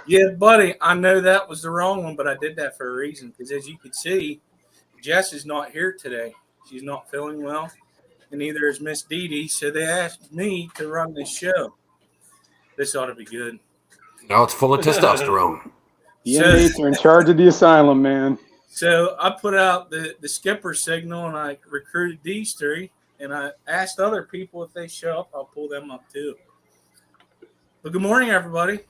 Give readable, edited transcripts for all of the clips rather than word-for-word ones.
Yeah, buddy, I know that was the wrong one, but I did that for a reason. Because as you can see, Jess is not here today. She's not feeling well, and neither is Miss Dee Dee. So they asked me to run this show. This ought to be good. No, it's full of testosterone. The inmates are in charge of the asylum, man. So I put out the skipper signal, and I recruited these three, and I asked other people if they show up, I'll pull them up too. But good morning, everybody.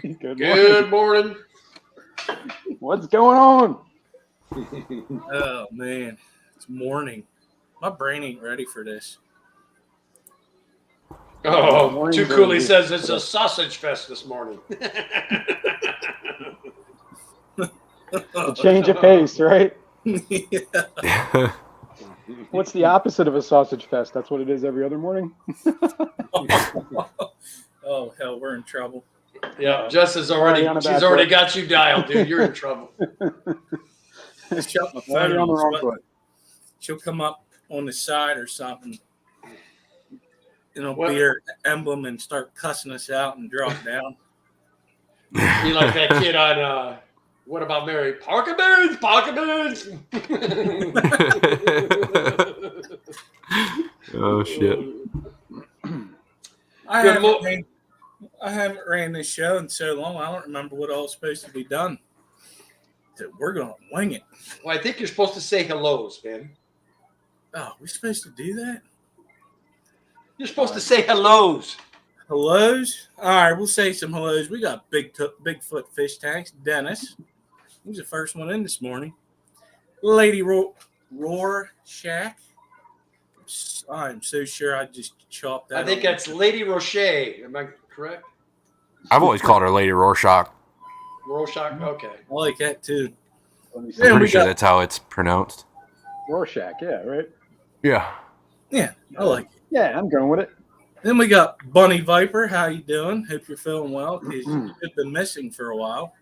Good morning. What's going on? Oh, man. It's morning. My brain ain't ready for this. Oh, Too Cooley says it's a sausage fest this morning. A change of pace, right? Yeah. What's the opposite of a sausage fest? That's what it is every other morning. Oh, hell, we're in trouble. Yeah, Jess is she's already got you dialed, dude. You're in trouble. I shut my phone on the wrong foot. She'll come up on the side or something. It'll be her emblem and start cussing us out and drop down. You like that kid on What About Mary? Pocket beans, pocket beans. Oh shit! I haven't ran this show in so long. I don't remember what all is supposed to be done. So we're gonna wing it. Well, I think you're supposed to say hellos, man. Oh, we're supposed to do that? You're supposed to say hellos. Hellos? All right, we'll say some hellos. We got Bigfoot fish tanks. Dennis. He was the first one in this morning. Lady Roar Shack. I'm so sure I just chopped that. I think that's Lady Rocher. Am I correct? I've always called her Lady Rorschach. Rorschach? Okay. I like that too. I'm pretty sure that's how it's pronounced. Rorschach, yeah, right? Yeah. Yeah, I like it. Yeah, I'm going with it. Then we got Bunny Viper. How you doing? Hope you're feeling well because you've been missing for a while.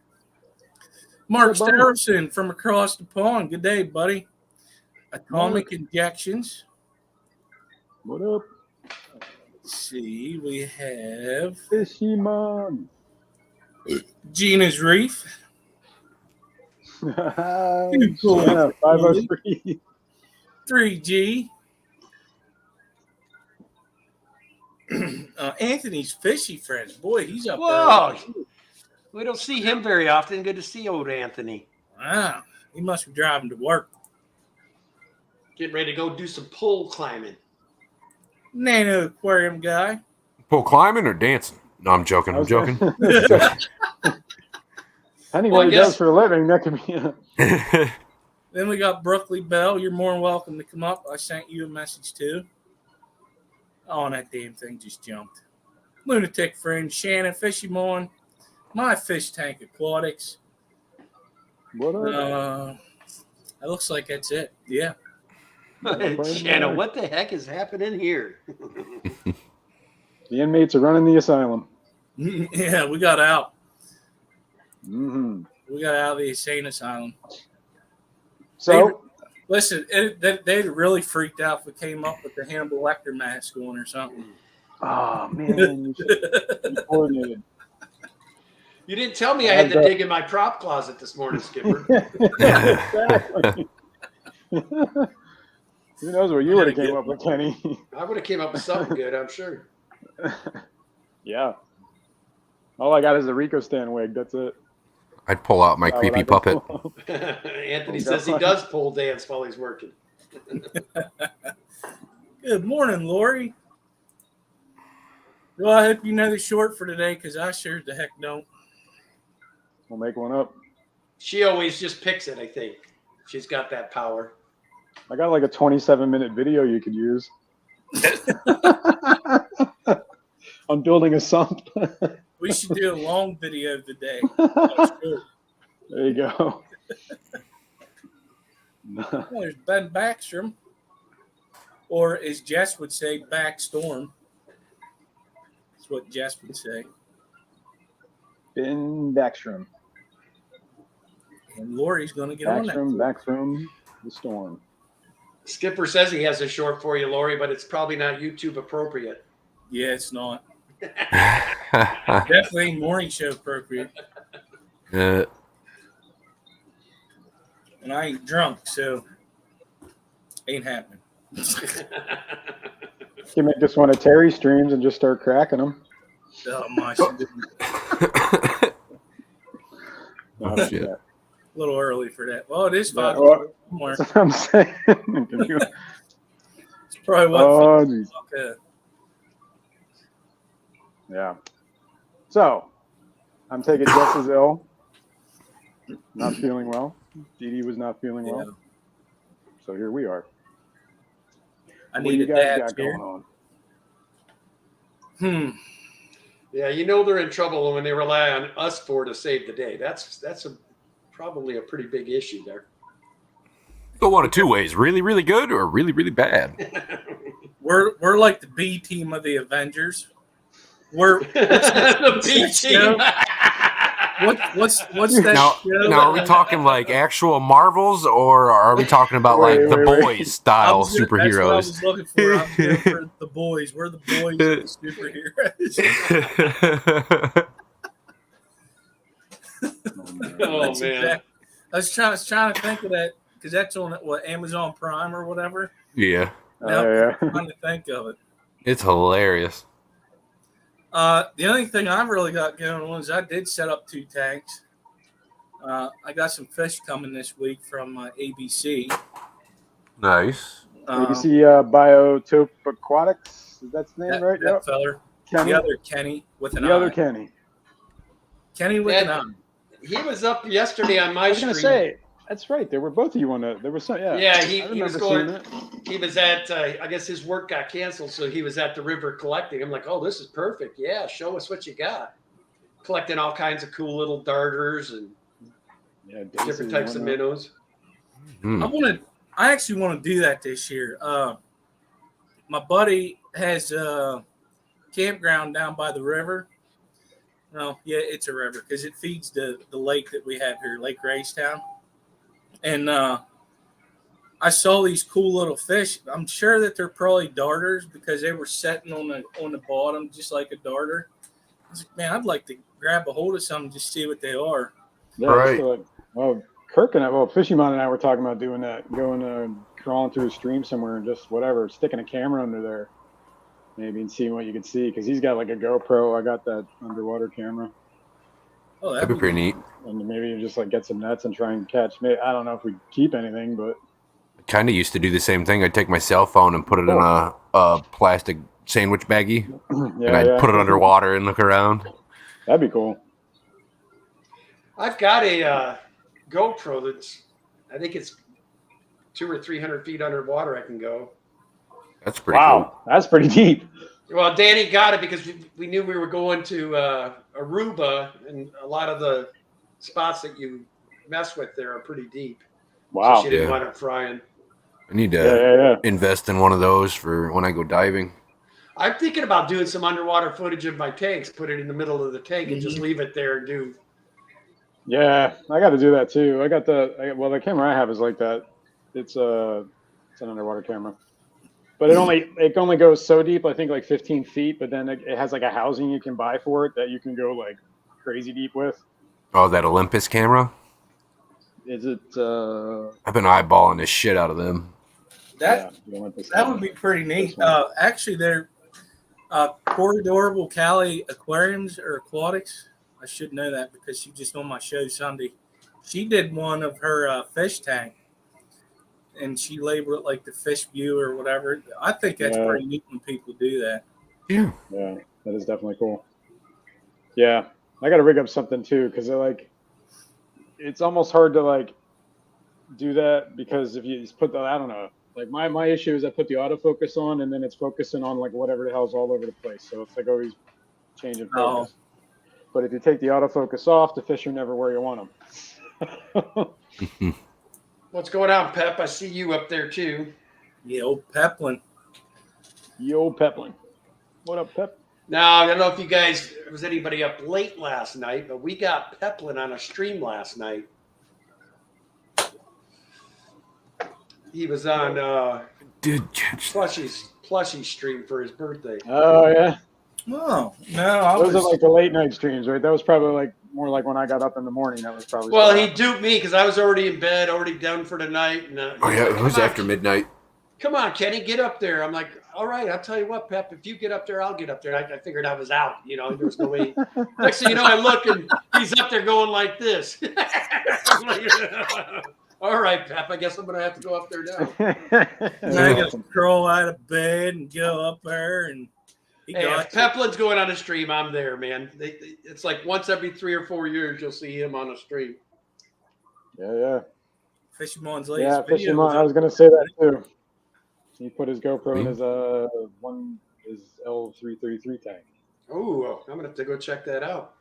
Mark Starrison from across the pond. Good day, buddy. Atomic Injections. What up? Let's see. We have Fishy Man. Gina's Reef. 503. 3G. Anthony's fishy friends. Boy, he's up there. We don't see him very often. Good to see old Anthony. Wow. He must be driving to work. Getting ready to go do some pole climbing. Nano Aquarium guy. Pole climbing or dancing? No, I'm joking. I'm joking. Depending what he does for a living, that could be. Then we got Brooklyn Bell. You're more than welcome to come up. I sent you a message too. Oh, and that damn thing just jumped. Lunatic friend Shannon Fishymon. My Fish Tank Aquatics. What up? It looks like that's it. Yeah. Shannon, what the heck is happening here? The inmates are running the asylum. Yeah, we got out. Mm-hmm. We got out of the insane asylum. So, listen, they really freaked out if we came up with the Hannibal Lecter mask on or something. Oh, man. You coordinated. You didn't tell me I had to dig in my prop closet this morning, Skipper. Exactly. Who knows what you would have came up with, Kenny? I would have came up with something good, I'm sure. Yeah. All I got is a Rico Stan wig. That's it. I'd pull out my creepy puppet. Anthony says he does pole dance while he's working. Good morning, Lori. Well, I hope you know the short for today because I sure the heck don't. We'll make one up. She always just picks it, I think. She's got that power. I got like a 27-minute video you could use. I'm building a sump. We should do a long video today. There you go. Well, there's Ben Backstrom. Or as Jess would say, Backstorm. That's what Jess would say. Ben Backstrom. And Lori's going to get on that. Backstrom, the storm. Skipper says he has a short for you, Lori, but it's probably not YouTube appropriate. Yeah, it's not. Definitely ain't morning show appropriate. Uh, And I ain't drunk, so ain't happening. You make this one of Terry streams and just start cracking them. Oh my! Oh, shit. A little early for that. Well, it is Yeah, 5 well, somewhere. that's what I'm saying. It's probably what. Oh, geez. Okay. Yeah. So, I'm taking Jess is ill. Not feeling well. Dee Dee was not feeling well. Yeah. So here we are. I What do need you a guys dad got here. going on? Yeah, you know they're in trouble when they rely on us four to save the day. That's probably a pretty big issue there. Go one of two ways: really, really good, or really, really bad. We're like the B team of the Avengers. We're The B team. what's that show? Now, are we talking like actual Marvels, or are we talking about like the boys style That's what I superheroes? was looking for. I'm here for the boys. We're the boys of the superheroes. Oh That's man. exact- I was trying to think of that because that's on what Amazon Prime or whatever. Yeah, Now Yeah. I'm trying to think of it. it's hilarious. The only thing I've really got going on is I did set up 2 tanks. I got some fish coming this week from ABC. Nice. ABC Biotope Aquatics. That's the name, right? That Yep. feller. Kenny. The other Kenny with an The eye. other Kenny. Kenny with an eye. He was up yesterday on my I was stream. gonna say that's right. There were both of you on that. There was some. Yeah. Yeah, I he was remember going. seeing that. He was at. I guess his work got canceled, so he was at the river collecting. I'm like, oh, this is perfect. Yeah, show us what you got. Collecting all kinds of cool little darters and Yeah, different types of minnows. I actually want to do that this year. My buddy has a campground down by the river. Well, yeah, it's a river because it feeds the lake that we have here, Lake Raystown. And I saw these cool little fish. I'm sure that they're probably darters because they were setting on the bottom just like a darter. I was like, man, I'd like to grab a hold of some and just see what they are. Yeah, Right. Well, Kirk and Fishymon and I were talking about doing that, going crawling through a stream somewhere and just whatever, sticking a camera under there, maybe, and seeing what you could see. Because he's got like a GoPro. I got that underwater camera, Oh, That'd be pretty neat. and maybe you just like get some nets and try and catch. Maybe, I don't know if we keep anything, but Kind of used to do the same thing. I'd take my cell phone and put it in a plastic sandwich baggie, yeah, and I'd put it underwater and look around. That'd be cool. I've got a GoPro that's. I think it's 200 or 300 feet underwater. I can go. That's pretty Wow, that's pretty deep. Well, Danny got it because we knew we were going to Aruba, and a lot of the spots that you mess with there are pretty deep. Wow. So she didn't Yeah. want it frying. I need to Yeah. invest in one of those for when I go diving. I'm thinking about doing some underwater footage of my tanks, put it in the middle of the tank, and just leave it there and do. Yeah, I got to do that too. I got the camera I have is like that. It's an underwater camera, but it only goes so deep. I think like 15 feet, but then it has like a housing you can buy for it that you can go like crazy deep with. Oh, that Olympus camera? Is it? I've been eyeballing the shit out of them. That the Olympus that would be pretty neat. This one. Actually, they're Corridorable Cali Aquariums or Aquatics. I should know that because she just on my show Sunday. She did one of her fish tank, and she labeled it like the fish view or whatever. I think that's Yeah. pretty neat when people do that. Yeah. Yeah, that is definitely cool. Yeah, I got to rig up something too because it's almost hard to like do that because if you just put I don't know. Like my issue is I put the autofocus on and then it's focusing on like whatever the hell's all over the place. So it's like always changing focus. But if you take the autofocus off, the fish are never where you want them. What's going on, Pep? I see you up there too. Yeah, old Peplin. Yo, Peplin. What up, Pep? Now, I don't know if you guys, was anybody up late last night, but we got Peplin on a stream last night. He was on Did catch Plushy's stream for his birthday. Oh, yeah. Oh, no, I Those are was. like the late night streams, right? That was probably like more like when I got up in the morning. That was probably. Well, still he happening. duped me because I was already in bed, already done for the night. And Oh he's yeah, like, it was "Come on, after midnight. come on, Kenny, get up there." I'm like, all right, I'll tell you what, Pep, if you get up there, I'll get up there. I figured I was out, there was no way. Next thing you know, I look and he's up there going like this. I'm like, all right, Pep, I guess I'm going to have to go up there now. Now you got to crawl out of bed and go up there, and he Hey, got if Peplin's going on a stream, I'm there, man. It's like once every 3 or 4 years, you'll see him on a stream. Yeah. Fisherman's Yeah, latest video. Fisherman. I was going to say that too. He put his GoPro in his L333 tank. Oh, I'm going to have to go check that out.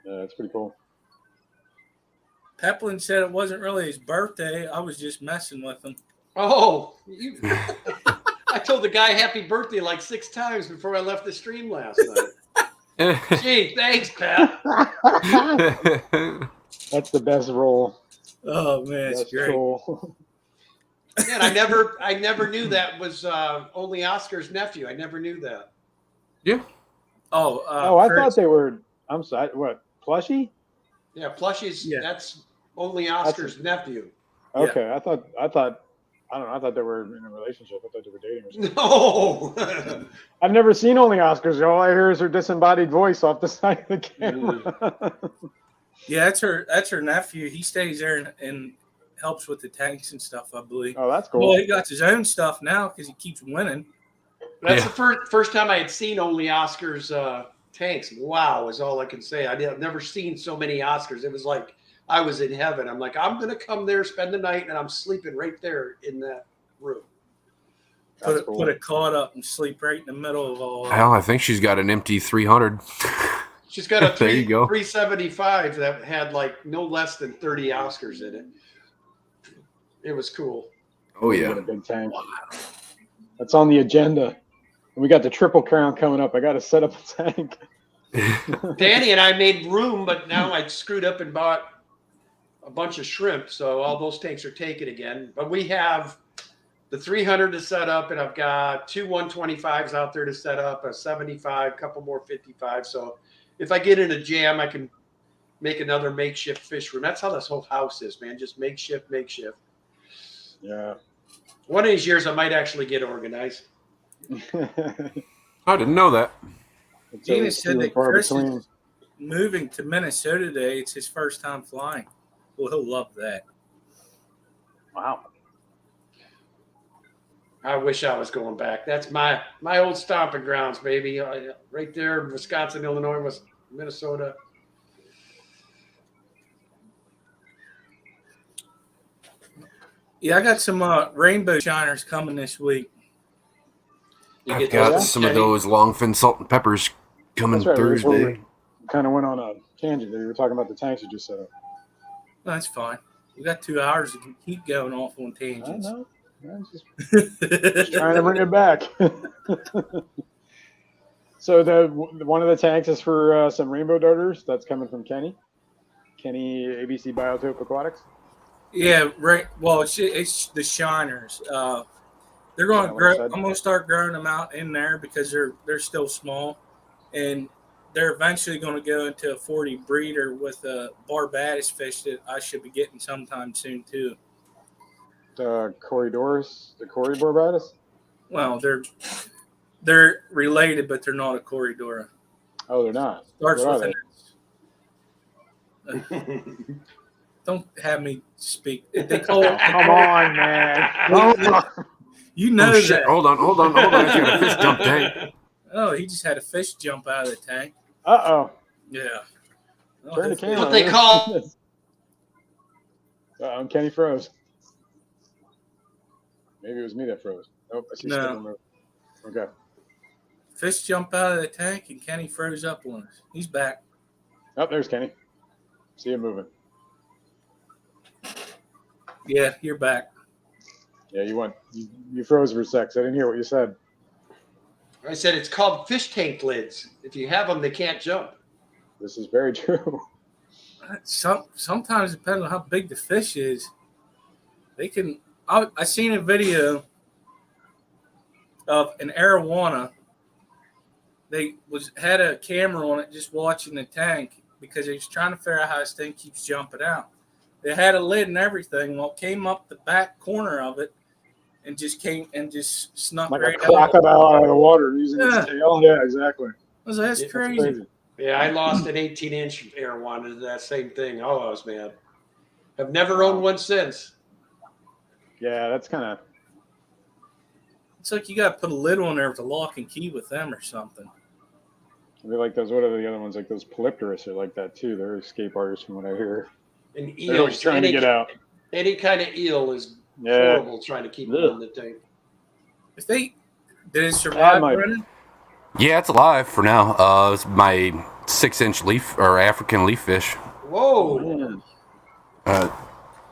Yeah, that's pretty cool. Peplin said it wasn't really his birthday. I was just messing with him. Oh, I told the guy happy birthday like 6 times before I left the stream last night. Gee, thanks, Pep. That's the best roll. Oh man, it's That's great. cool. Man, I never knew that was only Oscar's nephew. I never knew that. Yeah. Oh, I thought they were. I'm sorry. What, Plushy? Yeah, Plushie's. Yeah. That's only Oscar's nephew. Okay, I thought. I don't know. I thought they were in a relationship. I thought they were dating or something. No. I've never seen Only Oscars. All I hear is her disembodied voice off the side of the camera. yeah, that's her nephew. He stays there and helps with the tanks and stuff, I believe. Oh, that's cool. Well, he got his own stuff now because he keeps winning. That's the first time I had seen only Oscar's tanks. Wow, is all I can say. I've never seen so many Oscars. It was like I was in heaven. I'm like, I'm gonna come there, spend the night, and I'm sleeping right there in that room. Put a cot up and sleep right in the middle of all. Hell, I think she's got an empty 300. She's got a There you go. 375 that had like no less than 30 Oscars in it. It was cool. Oh yeah. What a big tank. That's on the agenda. We got the Triple Crown coming up. I got to set up a tank. Danny and I made room, but now I screwed up and bought a bunch of shrimp, so all those tanks are taken again. But we have the 300 to set up, and I've got 2 125s out there to set up, a 75, a couple more 55. So if I get in a jam, I can make another makeshift fish room. That's how this whole house is, man. Just makeshift. Yeah. One of these years, I might actually get organized. I didn't know that. Gina said that Chris is moving to Minnesota today. It's his first time flying. Well, he'll love that. Wow. I wish I was going back. That's my old stomping grounds, baby. Right there, Wisconsin, Illinois, Minnesota. Yeah, I got some rainbow shiners coming this week. You I've get got those, some of Kenny? those longfin salt and peppers coming That's right, Thursday. Kind of went on a tangent there. You were talking about the tanks you just set up. No, that's fine. We got 2 hours to keep going off on I tangents. know. I'm just trying to bring it back. So one of the tanks is for some rainbow darters. That's coming from Kenny. Kenny, ABC Biotope Aquatics. Yeah, right. Well, it's the shiners. They're going to grow. I'm going to start growing them out in there because they're still small, and they're eventually going to go into a 40 breeder with a barbatus fish that I should be getting sometime soon too. The corridors, the Cory barbatus. Well, they're related, but they're not a corridora. Oh, they're not. Starts What with are an. Don't have me speak. They call it. Come on, man. You know Oh, shit. that. Hold on. I got a fish jump tank. Oh, he just had a fish jump out of the tank. Uh-oh. Yeah. Oh, Turn the camera. What they call Uh-oh, Kenny froze. Maybe it was me that froze. Nope, I see No. still remote. Okay. Fish jump out of the tank and Kenny froze up on us. He's back. Oh, there's Kenny. See him moving. Yeah, you're back. Yeah, you froze for a sec. So I didn't hear what you said. I said it's called fish tank lids. If you have them, they can't jump. This is very true. Sometimes depending on how big the fish is, they can. I seen a video of an arowana they had a camera on it just watching the tank because they was trying to figure out how this thing keeps jumping out. They had a lid and everything. Well, it came up the back corner of it and just snuck Like right a crocodile out of the water using Yeah. its tail. Yeah, exactly. I was like, that's That's crazy. Yeah, I lost an 18-inch air wand to that same thing. Oh, I was mad. I've never owned one since. Yeah, that's kind of. It's like you got to put a lid on there with a lock and key with them or something. They're like those. What are the other ones? Like those polypterus are like that too. They're escape artists from what I hear. And They're always eels, trying to get out. Any kind of eel is Yeah. horrible trying to keep them in the tank. If they did it survive, might- Brennan? Yeah, it's alive for now. It's my 6-inch leaf or African leaf fish. Whoa.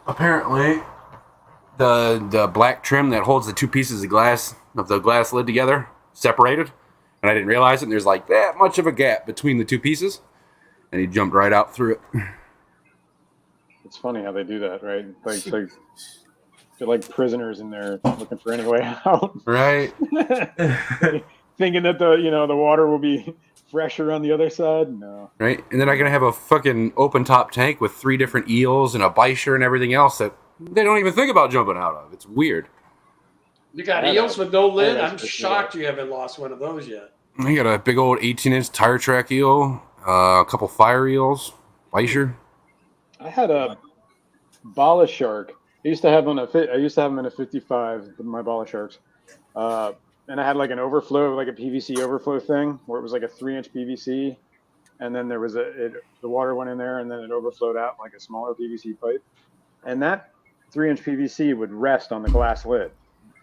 Apparently, the black trim that holds the two pieces of the glass lid together separated, and I didn't realize it. And there's like that much of a gap between the two pieces, and he jumped right out through it. It's funny how they do that, right? Like they're like prisoners in there looking for any way out. Right. Thinking that the water will be fresher on the other side. No. Right. And then I'm gonna have a fucking open top tank with 3 different eels and a bichir and everything else that they don't even think about jumping out of. It's weird. You got Yeah, eels with no lid? yeah, I'm shocked you haven't lost one of those yet. I got a big old 18-inch tire track eel, a couple fire eels, bichir. I had a bala shark. I used to have them in a 55. My bala sharks, and I had like an overflow, like a PVC overflow thing, where it was like a 3-inch PVC, and then there was the water went in there, and then it overflowed out like a smaller PVC pipe, and that 3-inch PVC would rest on the glass lid,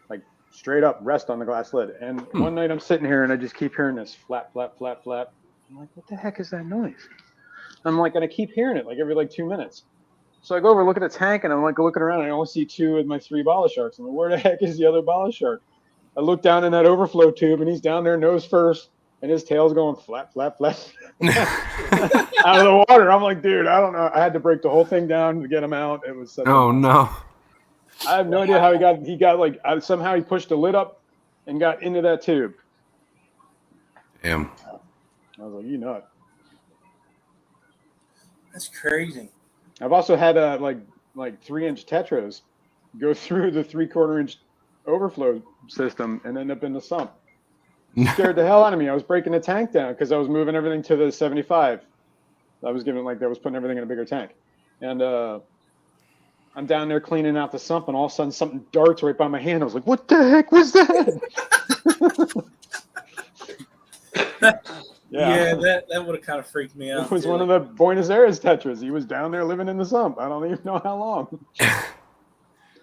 like straight up rest on the glass lid. And one night I'm sitting here and I just keep hearing this flap, flap, flap, flap. I'm like, what the heck is that noise? I'm like, and I keep hearing it like every like 2 minutes. So I go over, look at the tank, and I'm like looking around, and I only see 2 of my 3 bala sharks. I'm like, where the heck is the other bala shark? I look down in that overflow tube, and he's down there nose first, and his tail's going flap, flap, flap out of the water. I'm like, dude, I don't know. I had to break the whole thing down to get him out. It was such Oh no. I have no idea how he got like somehow he pushed the lid up and got into that tube. Damn. I was like, you know it. That's crazy. I've also had like 3-inch tetras go through the 3/4 inch overflow system and end up in the sump. Scared the hell out of me. I was breaking the tank down because I was moving everything to the 75. I was putting everything in a bigger tank, and I'm down there cleaning out the sump, and all of a sudden something darts right by my hand. I was like, "What the heck was that?" Yeah, that would have kind of freaked me out. It was one of the Buenos Aires tetras. He was down there living in the sump. I don't even know how long.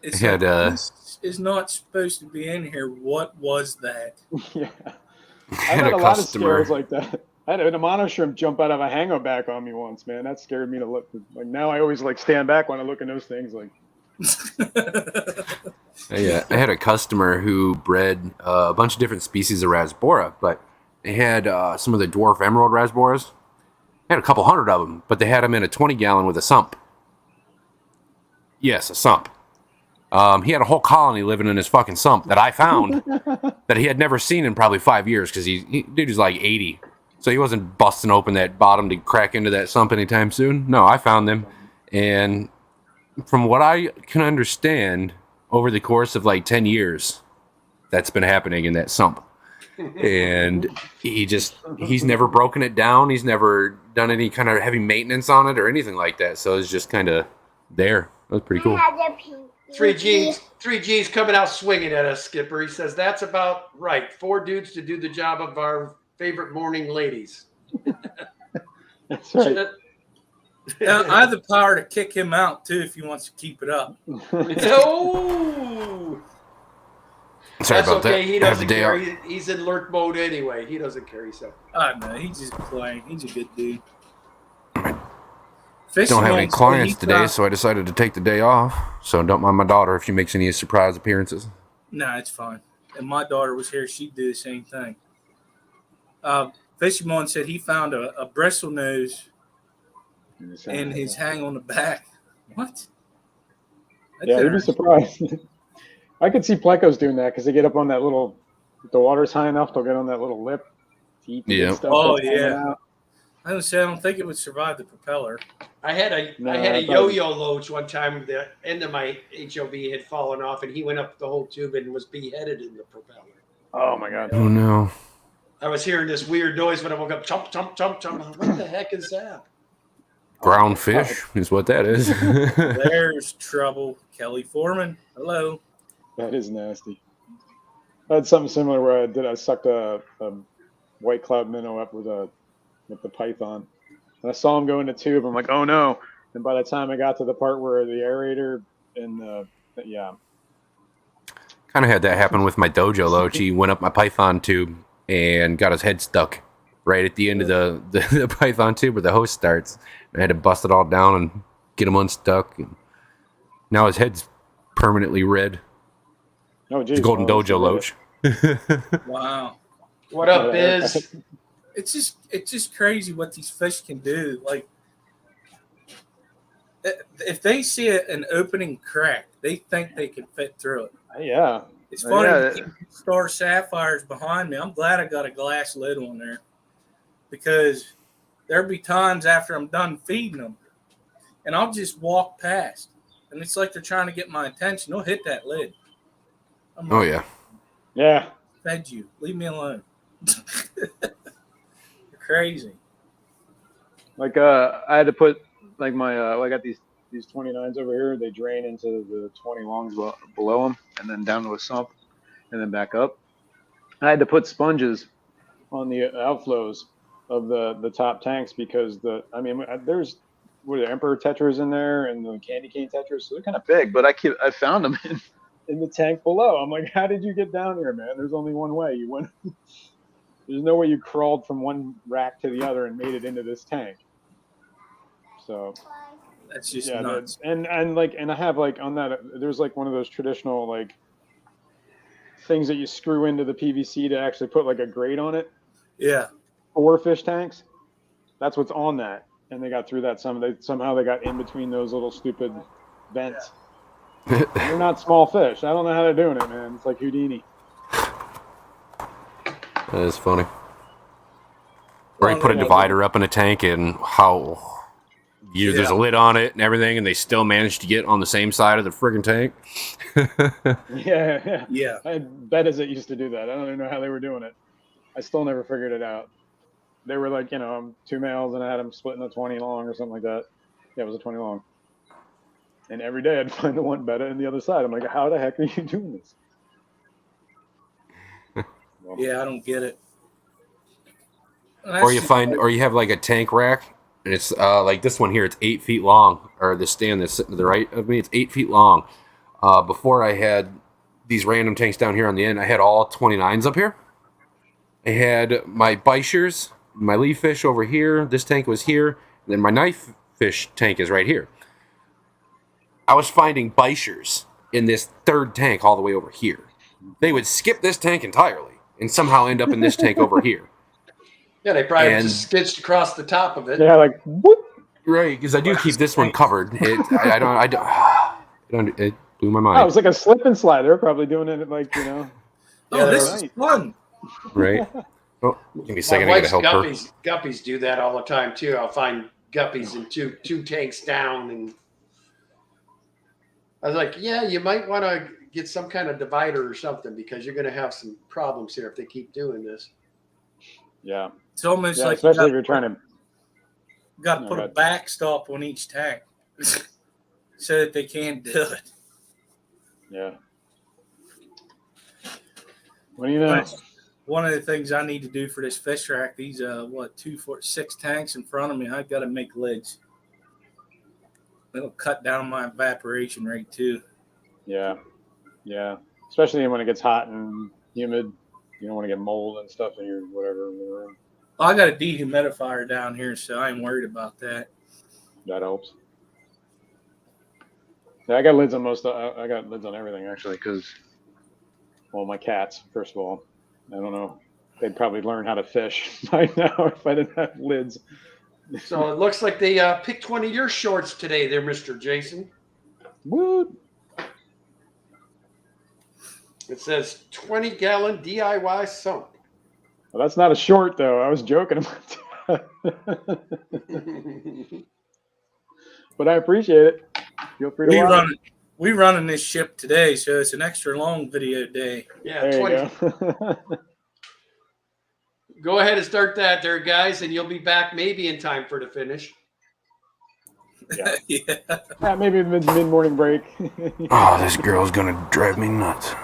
It's Had, like, this is not supposed to be in here. What was that? Yeah, I've Had had a a lot of customer. scares like that. I had a mono shrimp jump out of a hango back on me once, man. That scared me to look. Like now, I always like stand back when I look at those things. Like, Yeah, I had a customer who bred a bunch of different species of rasbora, but they had some of the dwarf emerald rasboras. They had a couple hundred of them, but they had them in a 20-gallon with a sump. Yes, a sump. He had a whole colony living in his fucking sump that I found that he had never seen in probably 5 years because dude was like 80. So he wasn't busting open that bottom to crack into that sump anytime soon. No, I found them. And from what I can understand, over the course of like 10 years, that's been happening in that sump. And he's never broken it down. He's never done any kind of heavy maintenance on it or anything like that. So it's just kind of there. That was pretty cool. 3G's coming out swinging at us, Skipper. He says, that's about right. 4 dudes to do the job of our favorite morning ladies. that's right. Now, I have the power to kick him out too if he wants to keep it up. Oh, Sorry that's about okay. that. He I have the doesn't day care. off. He's in lurk mode anyway. He doesn't care. So I know he's just playing. He's a good dude. Don't have any clients today, so I decided to take the day off. So don't mind my daughter if she makes any surprise appearances. No, it's fine. And my daughter was here. She'd do the same thing. Fisherman said he found a bristle nose in his hang on the back. What? Yeah, you'd be surprised. I could see plecos doing that because they get up on that little. If the water's high enough, they'll get on that little lip teeth Yeah. and stuff. Oh, that's hanging yeah. out. I don't say I don't think it would survive the propeller. I had a No, I had a I thought- yo-yo loach one time. The end of my HOV had fallen off, and he went up the whole tube and was beheaded in the propeller. Oh my god. Oh no. I was hearing this weird noise when I woke up. Chomp, chomp, chomp, chomp. What the heck is that? Ground fish is what that is. There's trouble. Kelly Foreman. Hello. That is nasty. I had something similar where I sucked a white cloud minnow up with the python. And I saw him go in the tube. I'm like, oh no. And by the time I got to the part where the aerator and yeah. Kind of had that happen with my dojo loach. He went up my python tube and got his head stuck right at the end of the python tube where the hose starts. I had to bust it all down and get him unstuck. And now his head's permanently red. Oh, geez, The golden well, dojo loach. Wow. What up, Biz? It's just crazy what these fish can do. Like, if they see an opening crack, they think they can fit through it. Yeah. It's funny Yeah. to keep star sapphires behind me. I'm glad I got a glass lid on there because there'll be times after I'm done feeding them and I'll just walk past and it's like they're trying to get my attention. They'll hit that lid. I'm Oh like, yeah. Yeah. fed you. Leave me alone. You're crazy. Like I had to put like my I got these 29s over here. They drain into the 20 longs below them, and then down to a sump, and then back up. I had to put sponges on the outflows of the top tanks because there's the emperor tetras in there and the candy cane tetras, so they're kind of big. But I found them in the tank below. I'm like, how did you get down here, man? There's only one way. You went. There's no way you crawled from one rack to the other and made it into this tank. So That's just yeah, nuts. and I have like on that. There's like one of those traditional like things that you screw into the PVC to actually put like a grate on it Yeah. for fish tanks. That's what's on that, and they got through that. Somehow they got in between those little stupid vents. They're not small fish. I don't know how they're doing it, man. It's like Houdini. That is funny. Or you put a divider up in a tank and there's a lid on it and everything, and they still manage to get on the same side of the friggin' tank. Yeah. I had bettas that used to do that. I don't even know how they were doing it. I still never figured it out. They were like, two males, and I had them splitting a 20 long or something like that. Yeah, it was a 20 long. And every day I'd find the one betta on the other side. I'm like, how the heck are you doing this? Yeah, I don't get it. Or you have like a tank rack, and it's like this one here. It's 8 feet long, or the stand that's sitting to the right of me. It's 8 feet long. Before I had these random tanks down here on the end, I had all 29s up here. I had my bichers, my leaf fish over here. This tank was here. And then my knife fish tank is right here. I was finding bichers in this third tank all the way over here. They would skip this tank entirely and somehow end up in this tank over here. Yeah, they probably just stitched across the top of it. Yeah, like whoop. Right, because I do keep this one covered. It blew my mind. Oh, it was like a slip and slide. They were probably doing it like, Oh, this is fun. Right. Oh, give me a My second. I gotta wife's help her. guppies do that all the time too. I'll find guppies in two tanks down, and I was like, yeah, you might want to get some kind of divider or something because you're going to have some problems here if they keep doing this. Yeah. It's almost like especially if you're trying to. Got to put a backstop on each tank so that they can't do it. Yeah. What do you know? One of the things I need to do for this fish rack, these 2, 4, 6 tanks in front of me, I got to make lids. It'll cut down my evaporation rate too. Yeah. Yeah. Especially when it gets hot and humid. You don't want to get mold and stuff in your whatever in the room. I got a dehumidifier down here, so I ain't worried about that. That helps. Yeah, I got lids on I got lids on everything actually, because my cats. First of all, I don't know. They'd probably learn how to fish by now if I didn't have lids. So it looks like they picked one of your shorts today, there, Mr. Jason. Woot. It says 20-gallon DIY sump. Well, that's not a short though. I was joking about that. But I appreciate it. Feel free to watch. We running this ship today, so it's an extra long video day. Yeah, There 20. you go. Go ahead and start that there, guys, and you'll be back maybe in time for the finish. Yeah. Yeah. Yeah, maybe mid-morning break. Oh, this girl's gonna drive me nuts.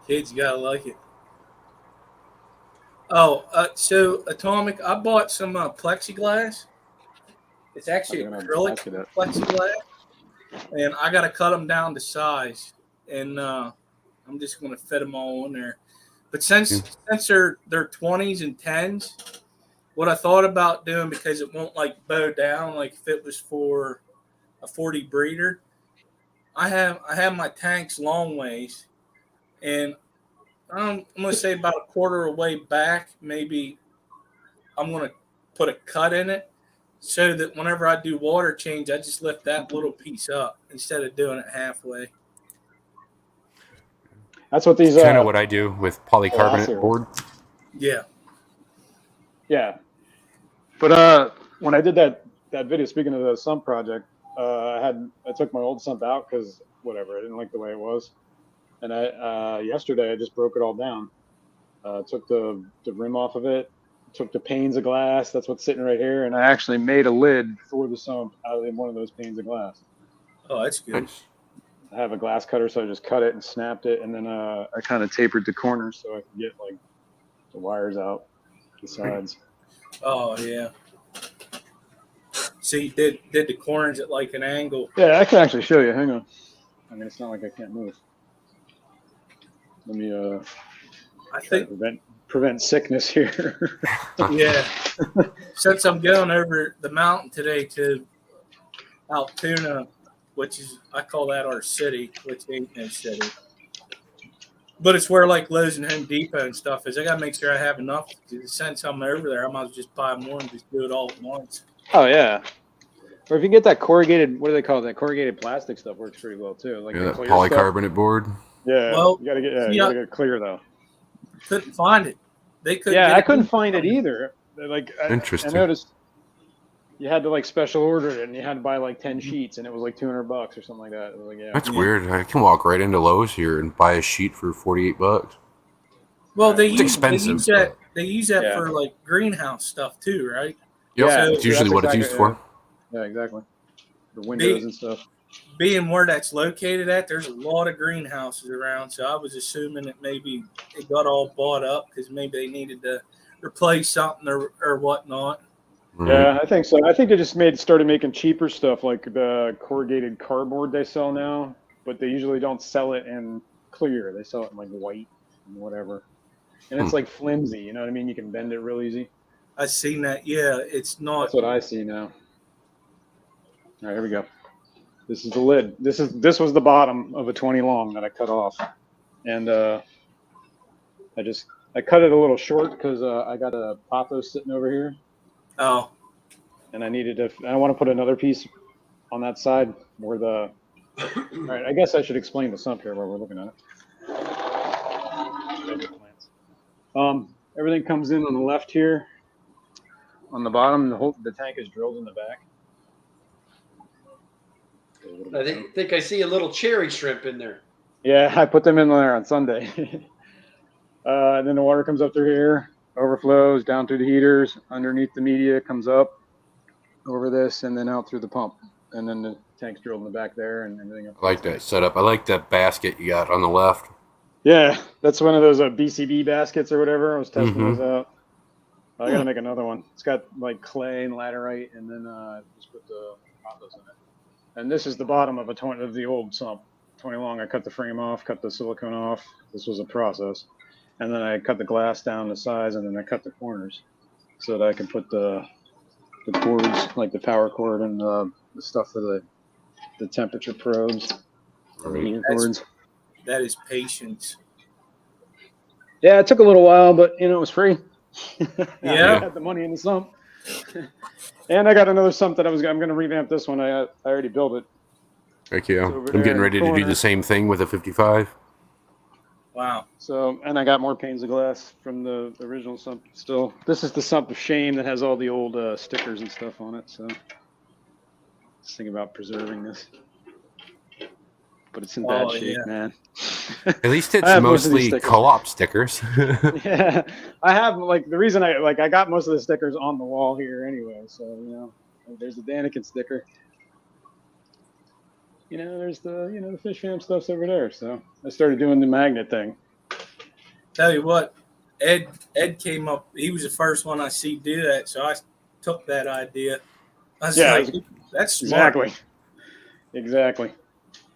Kids gotta like it. Oh, so Atomic, I bought some plexiglass. It's actually acrylic plexiglass, and I gotta cut them down to size, and I'm just gonna fit them all in there. But since they're 20s and 10s, what I thought about doing, because it won't like bow down like if it was for a 40 breeder, I have my tanks long ways, and I'm gonna say about a quarter of way back, maybe I'm gonna put a cut in it so that whenever I do water change, I just lift that little piece up instead of doing it halfway. That's what these Kind of what I do with polycarbonate board. Yeah. Yeah. But when I did that video, speaking of the sump project, I took my old sump out because whatever, I didn't like the way it was. And yesterday I just broke it all down. Took the rim off of it, took the panes of glass. That's what's sitting right here. And I actually made a lid for the sump out of one of those panes of glass. Oh, that's good. Nice. I have a glass cutter, so I just cut it and snapped it. And then I kind of tapered the corners so I could get like the wires out the sides. Oh, yeah. So you did the corners at like an angle. Yeah, I can actually show you. Hang on. I mean, it's not like I can't move. Let me I think prevent sickness here. yeah. Since I'm going over the mountain today to Altoona, which is, I call that our city, which ain't no city. But it's where like Lowe's and Home Depot and stuff is. I gotta make sure I have enough to send something over there. I might as well just buy more and just do it all at once. Oh yeah. Or if you get that corrugated, what do they call it? That corrugated plastic stuff works pretty well too. Like Yeah, the that clear polycarbonate board. stuff. Yeah. Well, you gotta get it clear though. Couldn't find it. They couldn't. Yeah, get I it. couldn't find it either. Like Interesting. I noticed you had to like special order it, and you had to buy like 10 sheets, and it was like $200 or something like that. It was like, yeah. That's weird. I can walk right into Lowe's here and buy a sheet for $48. Well, they It's use expensive, that. They use that Yeah. for like greenhouse stuff too, right? Yep. Yeah, It's usually that's what it's used for. Yeah, exactly. The windows and stuff. Being where that's located at, there's a lot of greenhouses around. So I was assuming that maybe it got all bought up because maybe they needed to replace something or whatnot. Mhm. Yeah, I think so. I think they just started making cheaper stuff like the corrugated cardboard they sell now, but they usually don't sell it in clear. They sell it in like white and whatever. And it's like flimsy, you know what I mean? You can bend it real easy. I've seen that. Yeah, it's not. That's what I see now. All right, here we go. This is the lid. This was the bottom of a 20 long that I cut off, and I cut it a little short because I got a pothos sitting over here. Oh, And I want to put another piece on that side where all right, I guess I should explain the sump here while we're looking at it. Everything comes in on the left here. On the bottom, the tank is drilled in the back. I think I see a little cherry shrimp in there. Yeah, I put them in there on Sunday. And then the water comes up through here, overflows down through the heaters, underneath the media, comes up over this, and then out through the pump. And then the tank's drilled in the back there and everything else. I like that setup. I like that basket you got on the left. Yeah, that's one of those BCB baskets or whatever. I was testing those out. I got to make another one. It's got like clay and laterite, and then just put the pothos in it. And this is the bottom of the old sump, 20 long. I cut the frame off, cut the silicone off. This was a process. And then I cut the glass down to size, and then I cut the corners so that I can put the cords, like the power cord and the stuff for the temperature probes. Right. Cords. that is patience. Yeah, it took a little while, but it was free. Yeah. I had the money in the sump. And I got another sump that I'm going to revamp this one. I already built it. Heck yeah. It's over I'm getting there ready in the to do corner. the same thing with a 55. Wow. So, and I got more panes of glass from the original sump still. This is the sump of shame that has all the old stickers and stuff on it. So, just thinking about preserving this. But it's in bad shape, man. At least it's I have most of these mostly stickers. co-op stickers. Yeah, I have like the reason I got most of the stickers on the wall here anyway. So there's the Daniken sticker. There's the fish fam stuff's over there. So I started doing the magnet thing. Tell you what, Ed came up. He was the first one I see do that, so I took that idea. I was like, that's smart. Exactly.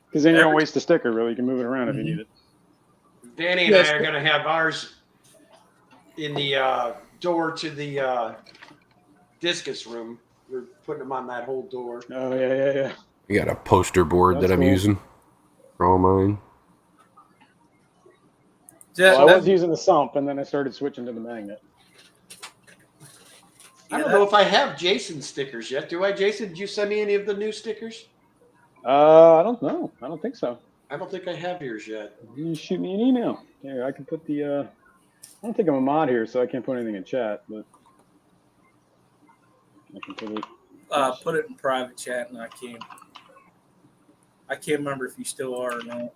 Because then you don't waste the sticker. Really, you can move it around if you need it. Danny and I are going to have ours in the door to the discus room. We're putting them on that whole door. Oh, yeah. I got a poster board that I'm using for all mine. I was using the sump, and then I started switching to the magnet. I don't know if I have Jason's stickers yet. Do I, Jason? Did you send me any of the new stickers? I don't know. I don't think so. I don't think I have yours yet. You shoot me an email. Here, I can put the. I don't think I'm a mod here, so I can't put anything in chat. But I can put it. Put it in private chat, and I can't remember if you still are or not.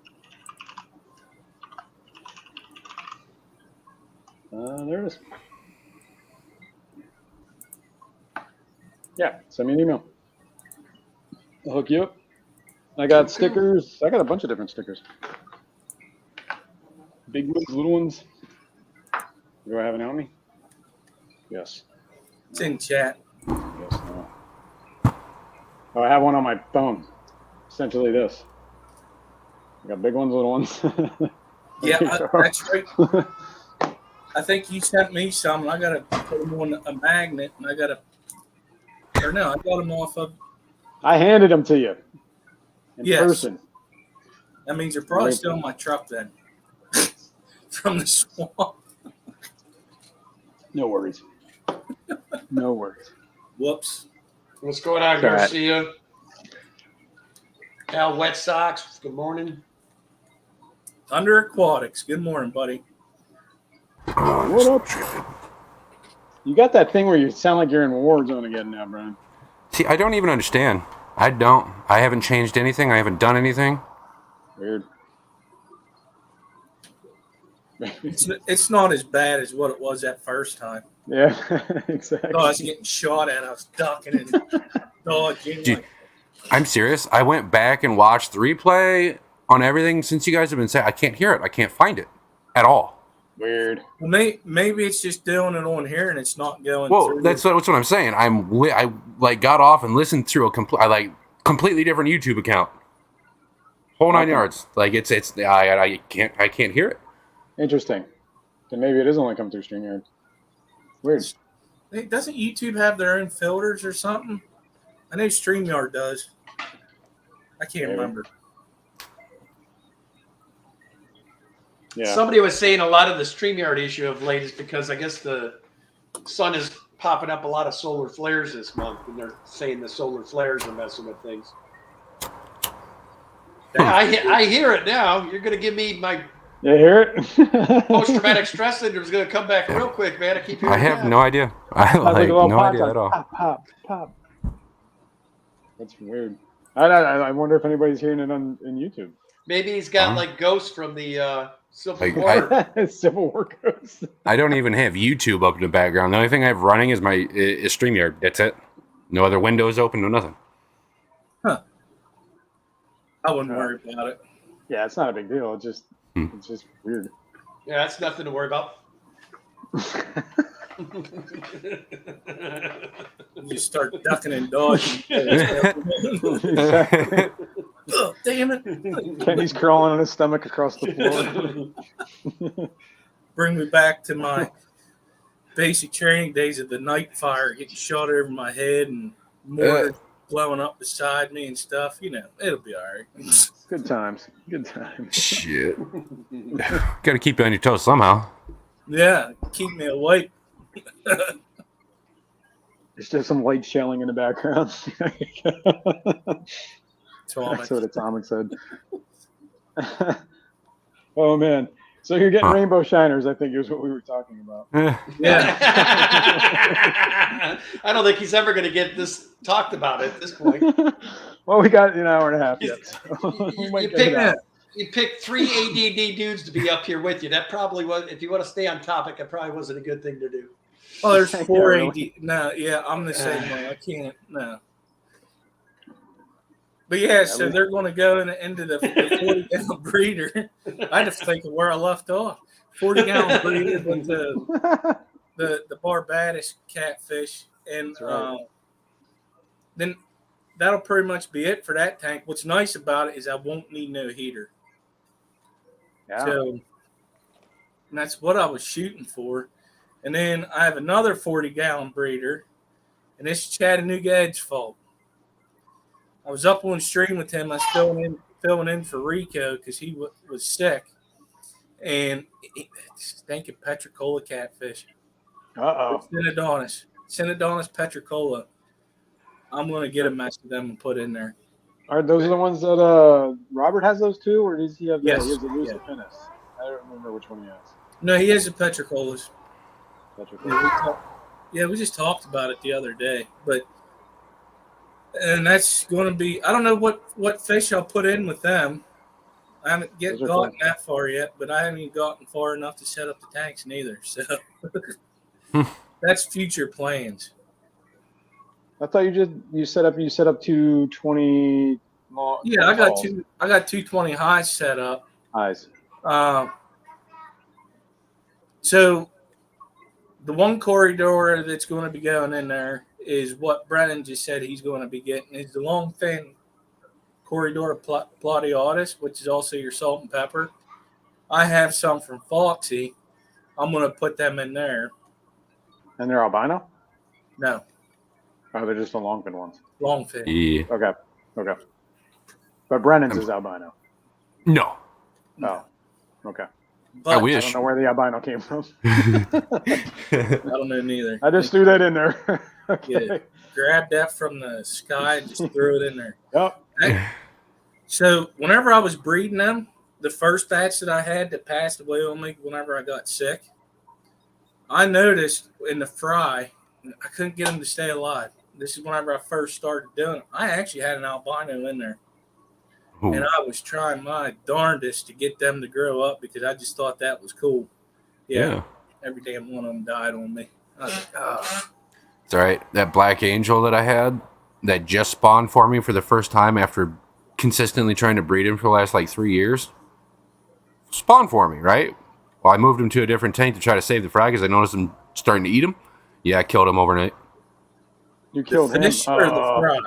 There it is. Yeah, send me an email. I'll hook you up. I got stickers. I got a bunch of different stickers. Big ones, little ones. Do I have it on me? Yes. It's in chat. Yes. No. Oh, I have one on my phone. Essentially this. I got big ones, little ones. Yeah, that's right. I think you sent me some, and I got to put them on a magnet, and I got them off of. I handed them to you in person. That means they're probably still in my truck then, from the swamp. No worries. No worries. Whoops. What's going on, Garcia? Cal Wet Sox, good morning. Thunder Aquatics, good morning, buddy. What up? You got that thing where you sound like you're in war zone again now, Brian. See, I don't even understand. I don't. I haven't changed anything. I haven't done anything. Weird. It's not as bad as what it was that first time. Yeah, exactly. I was getting shot at. I was ducking and dodging. Dude, I'm serious. I went back and watched the replay on everything since you guys have been saying. I can't hear it. I can't find it at all. Weird. Well, maybe it's just doing it on here and it's not going. Well, that's what I'm saying. I got off and listened through a completely different YouTube account. Whole 9 yards. Like I can't hear it. Interesting. Then maybe it is only come through StreamYard. Weird. Doesn't YouTube have their own filters or something? I know StreamYard does. I can't remember. Yeah. Somebody was saying a lot of the StreamYard issue of late is because I guess the sun is popping up a lot of solar flares this month, and they're saying the solar flares are messing with things. I hear it now. You're going to give me my You hear it? post-traumatic stress syndrome is going to come back real quick, man. I keep hearing I have that. no idea. I have no idea at all. Pop, pop. That's weird. I wonder if anybody's hearing it on YouTube. Maybe he's got like ghosts from the Civil War. Civil War ghosts. I don't even have YouTube up in the background. The only thing I have running is is StreamYard. That's it. No other windows open, no nothing. Huh. I wouldn't worry about it. Yeah, it's not a big deal. It's just weird. Yeah, that's nothing to worry about. You just start ducking and dodging. Oh, damn it. Kenny's crawling on his stomach across the floor. Bring me back to my basic training days of the night fire, getting shot over my head and mortar blowing up beside me and stuff. It'll be all right. Good times. Good times. Shit. Got to keep you on your toes somehow. Yeah, keep me awake. There's just some light shelling in the background. That's what Atomic said. Oh man, So you're getting Huh. rainbow shiners, I think is what we were talking about. Yeah. I don't think he's ever going to get this talked about at this point. Well, we got an hour and a half yet. So we You might get it out. picked 3 ADD dudes to be up here with you. That probably was, if you want to stay on topic, it probably wasn't a good thing to do. Oh, there's Yeah, 4 really. AD. No, yeah, I'm the same way. I can't. No. But yeah, so they're going to go into the 40-gallon breeder. I had to think of where I left off. 40-gallon breeder with the Barbados catfish, and right. then that'll pretty much be it for that tank. What's nice about it is I won't need no heater. Yeah. So and that's what I was shooting for. And then I have another 40-gallon breeder, and it's Chattanooga Ed's fault. I was up on stream with him. I was filling in for Rico because he was sick, and stinking Petricola catfish. Uh-oh. Synodontis petricola. I'm going to get a mess of them and put in there. Are those the ones that Robert has those too, or does he have? Yes. He has the Lucifinus. I don't remember which one he has. No, he has the petricolas. Petricola. Yeah, we just talked about it the other day, and that's going to be. I don't know what fish I'll put in with them. I haven't gotten that far yet, but I haven't even gotten far enough to set up the tanks neither. So that's future plans. I thought you set up 220. Yeah, I got 220 highs set up. Highs. So the one corridor that's going to be going in there is what Brennan just said he's going to be getting is the long fin corridor plateatus, which is also your salt and pepper. I have some from Foxy. I'm going to put them in there. And they're albino? No. Oh, they're just the long fin ones. Long fin. Yeah. Okay. But Brennan's is albino. No. Oh. Okay. But I wish. I don't know where the albino came from. I don't know neither. I just threw that in there. Okay. Yeah. Grab that from the sky and just threw it in there. Yep. So whenever I was breeding them, the first batch that I had that passed away on me whenever I got sick, I noticed in the fry, I couldn't get them to stay alive. This is whenever I first started doing it. I actually had an albino in there. Ooh. And I was trying my darndest to get them to grow up because I just thought that was cool. Yeah. Every damn one of them died on me. I was like, oh. It's all right. That black angel that I had that just spawned for me for the first time after consistently trying to breed him for the last 3 years spawned for me, right? Well, I moved him to a different tank to try to save the fry because I noticed him starting to eat him. Yeah, I killed him overnight. You killed him? Fish or the fry?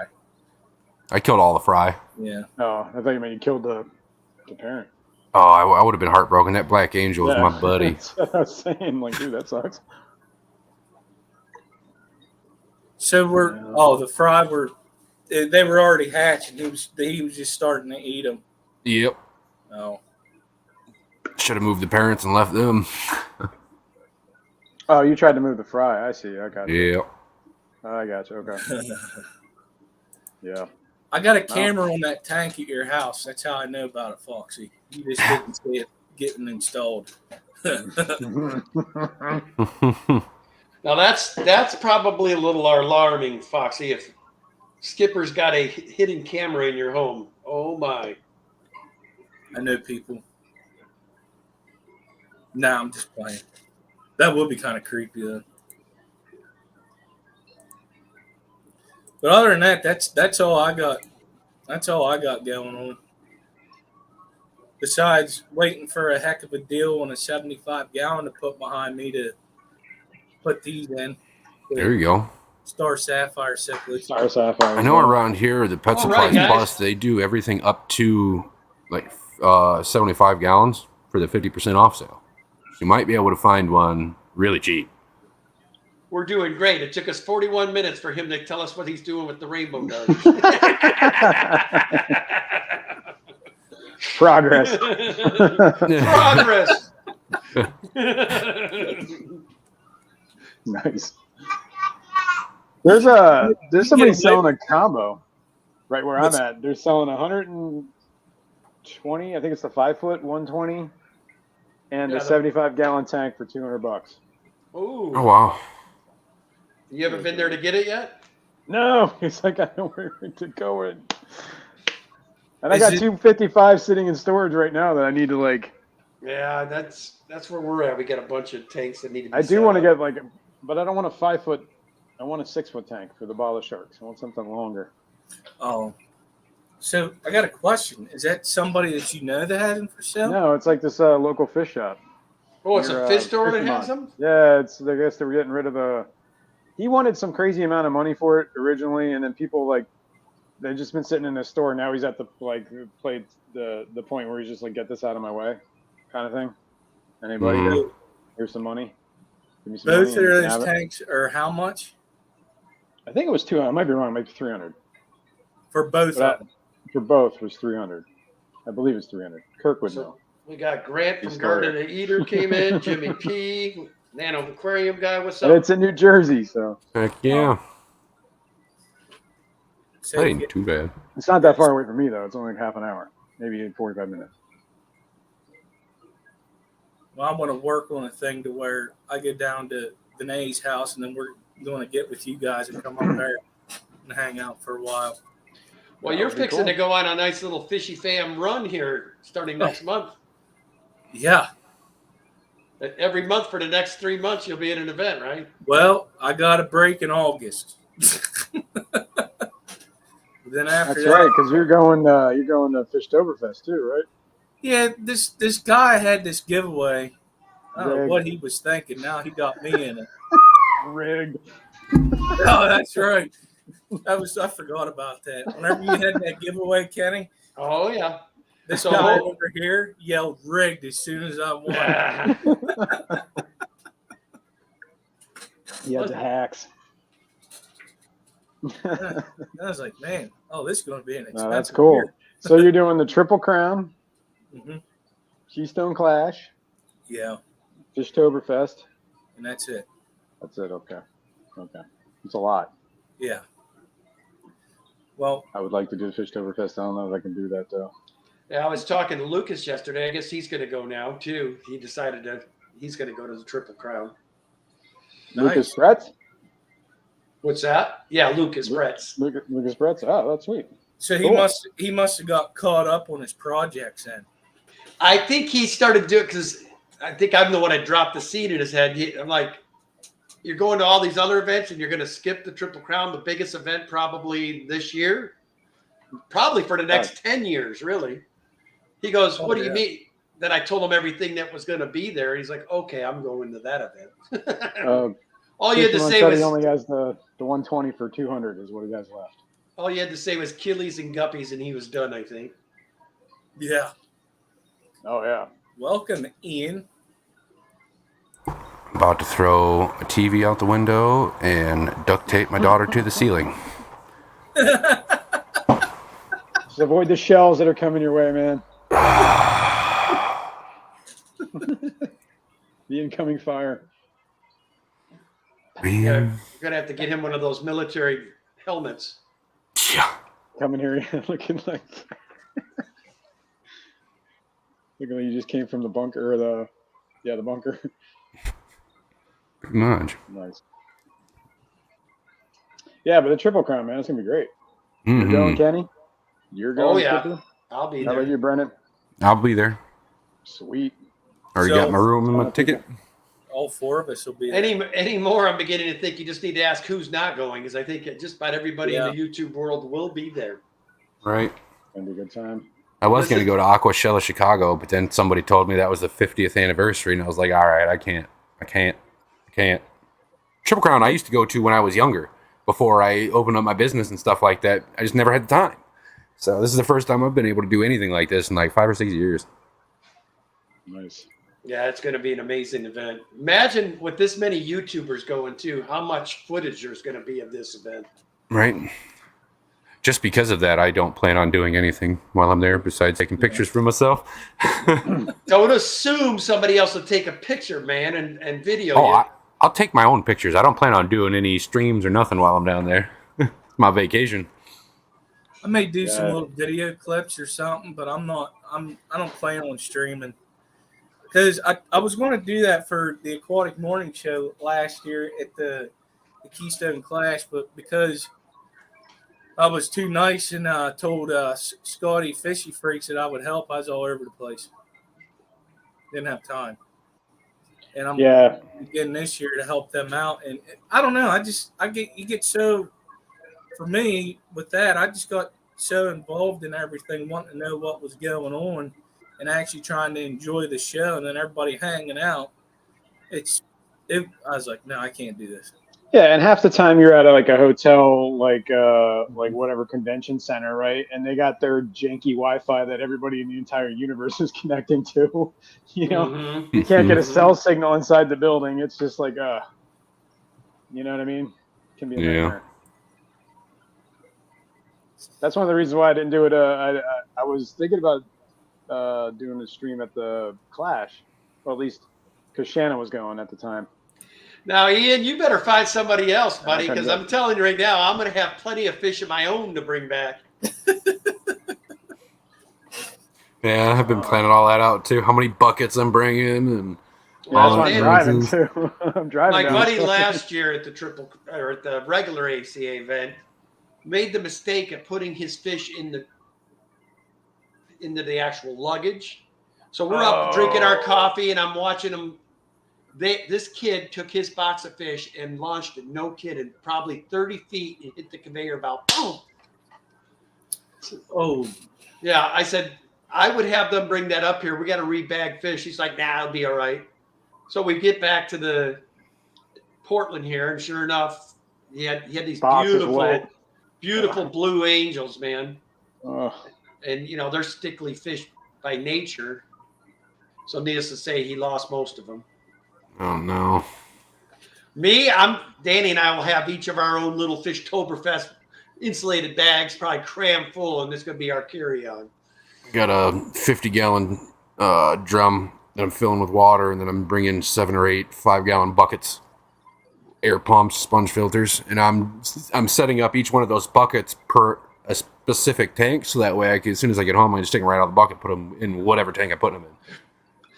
I killed all the fry. Yeah. Oh, I thought you meant you killed the parent. Oh, I would have been heartbroken. That black angel was my buddy. That's what I was saying. Dude, that sucks. So the fry they were already hatching. He was just starting to eat them. Yep. Oh. Should have moved the parents and left them. Oh, you tried to move the fry. I see. I got you. Yep. I got you. Okay. Yeah. I got a camera on that tank at your house. That's how I know about it, Foxy. You just didn't see it getting installed. Now that's probably a little alarming, Foxy. If Skipper's got a hidden camera in your home, oh my! I know people. Nah, I'm just playing. That would be kind of creepy though. But other than that, that's all I got. That's all I got going on. Besides waiting for a heck of a deal on a 75-gallon to put behind me to put these in. There you go. Star Sapphire cichlids. Star Sapphire. I know around here, the Pet Supplies guys. Plus, they do everything up to 75 gallons for the 50% off sale. So you might be able to find one really cheap. We're doing great. It took us 41 minutes for him to tell us what he's doing with the rainbow darters. Progress. Progress. Nice. There's somebody selling a combo right where I'm at. They're selling 120. I think it's the 5 foot 120 and Yeah, a 75-gallon tank for $200. Ooh. Oh wow. You haven't been there to get it yet? No, it's like I know where to go in. And I Is got it- 255 sitting in storage right now that I need to like. Yeah, that's where we're at. We got a bunch of tanks that need to be I do set want to up. get like, but I don't want a 5-foot. I want a 6-foot tank for the bottle sharks. I want something longer. Oh, so I got a question. Is that somebody that you know that has them for sale? No, it's like this local fish shop. Oh, it's near, a fish store that Fisherman. has them? Yeah, it's. I guess they were getting rid of the. He wanted some crazy amount of money for it originally, and then people like they've just been sitting in the store. Now he's at the like played the point where he's just like, get this out of my way, kind of thing. Anybody? Mhm. Here's some money. Give me some Both money. of and you can those have it. tanks are how much I think it was 200. I might be wrong. Maybe 300. for both But of them? for both was 300. I believe it's 300. Kirk would know. So we got Grant from He's Garden still and Eater came in, Jimmy P, Nano Aquarium guy, what's And up? it's in New Jersey, so Heck yeah. So That if you- ain't too bad. it's not that far away from me though. It's only like half an hour, maybe 45 minutes. well, I want to work on a thing to where I get down to Danae's house, and then we're going to get with you guys and come up there and hang out for a while. Well, That you're would be fixing cool. to go on a nice little fishy fam run here starting next month. Yeah. Every month for the next 3 months, you'll be at an event, right? Well, I got a break in August. Then after That's that, right, because you're going to Fishtoberfest too, right? yeah, this guy had this giveaway. I don't know Rigged. what he was thinking. Now he got me in it. Rigged. Oh, that's right. I forgot about that. Whenever you had that giveaway, Kenny, Oh, yeah. this So- guy over here yelled rigged as soon as I won. You had the hacks. I was like, man, this is going to be an expensive No, that's cool. year. So you're doing the Triple Crown, Mhm. Keystone Clash, Yeah, Fishtoberfest. and that's it. That's it. Okay. It's a lot. Yeah. Well, I would like to do Fishtoberfest. I don't know if I can do that though. Yeah, I was talking to Lucas yesterday. I guess he's going to go now, too. He decided he's going to go to the Triple Crown. Lucas Bretz. What's that? Yeah, Lucas Bretz. Lucas Bretz. Oh, that's sweet. so Cool. he must have got caught up on his projects then. I think he started doing because I think I'm the one that dropped the seed in his head. I'm like, you're going to all these other events and you're going to skip the Triple Crown, the biggest event probably this year, probably for the next 10 years, really. He goes, what do you mean? Then I told him everything that was going to be there. He's like, okay, I'm going to that event. All you had to say was he only has the 120 for 200 is what he has left. all you had to say was Killies and Guppies, and he was done, I think. Yeah. Oh yeah. Welcome, Ian. About to throw a TV out the window and duct tape my daughter to the ceiling. Just avoid the shells that are coming your way, man. The incoming fire. You're Man. going to have to get him one of those military helmets. Yeah. Coming here looking like you just came from the bunker or the bunker. Pretty much. Nice. Yeah, but the Triple Crown, man, it's gonna be great. You're Mhm. going, Kenny? You're going, Oh, yeah. Skipper? I'll be How about there. you, Brennan? I'll be there. Sweet. Already So- got my room and my ticket. All four of us will be there. Any more, I'm beginning to think you just need to ask who's not going, because I think just about everybody Yeah. in the YouTube world will be there. Right. Gonna be a good time. I was going to go to Aqua Shell of Chicago, but then somebody told me that was the 50th anniversary, and I was like, all right, I can't. Triple Crown I used to go to when I was younger, before I opened up my business and stuff like that. I just never had the time. So this is the first time I've been able to do anything like this in like 5 or 6 years. Nice. Yeah, it's going to be an amazing event. Imagine with this many YouTubers going too, how much footage there's going to be of this event. Right. Just because of that, I don't plan on doing anything while I'm there besides taking pictures for myself. Don't assume somebody else will take a picture, man, and video Oh, you. I'll take my own pictures. I don't plan on doing any streams or nothing while I'm down there. It's my vacation. I may do some Yeah. little video clips or something, but I don't plan on streaming. because I was going to do that for the Aquatic Morning Show last year at the Keystone Clash, but because I was too nice and told Scotty Fishy Freaks that I would help, I was all over the place. Didn't have time. And I'm beginning this year to help them out. And I don't know. You get so, for me with that, I just got so involved in everything, wanting to know what was going on and actually trying to enjoy the show. And then everybody hanging out. I was like, no, I can't do this. Yeah, and half the time you're at a hotel, like whatever convention center, right? And they got their janky Wi-Fi that everybody in the entire universe is connecting to. You know, you can't get a cell signal inside the building. It's just like, you know what I mean? It can be a nightmare. That's one of the reasons why I didn't do it. I was thinking about doing a stream at the Clash, or at least because Shannon was going at the time. Now, Ian, you better find somebody else, buddy, because I'm telling you right now, I'm going to have plenty of fish of my own to bring back. Yeah, I've been planning all that out too. How many buckets I'm bringing, and that's why I'm driving too. I'm driving. My buddy last year at the regular ACA event made the mistake of putting his fish into the actual luggage. So we're up drinking our coffee, and I'm watching him. This kid took his box of fish and launched it, no kidding, probably 30 feet and hit the conveyor belt. Boom. Oh. Yeah, I said, I would have them bring that up here. We got to rebag fish. He's like, nah, it'll be all right. So we get back to the Portland here, and sure enough, he had these beautiful blue angels, man. And, you know, they're stickly fish by nature. So needless to say, he lost most of them. Oh, no. Danny and I will have each of our own little Fishtoberfest insulated bags, probably crammed full, and this is going to be our carry-on. Got a 50-gallon drum that I'm filling with water, and then I'm bringing 7 or 8 5-gallon buckets, air pumps, sponge filters, and I'm setting up each one of those buckets per a specific tank, so that way as soon as I get home, I just take them right out of the bucket, put them in whatever tank I put them in.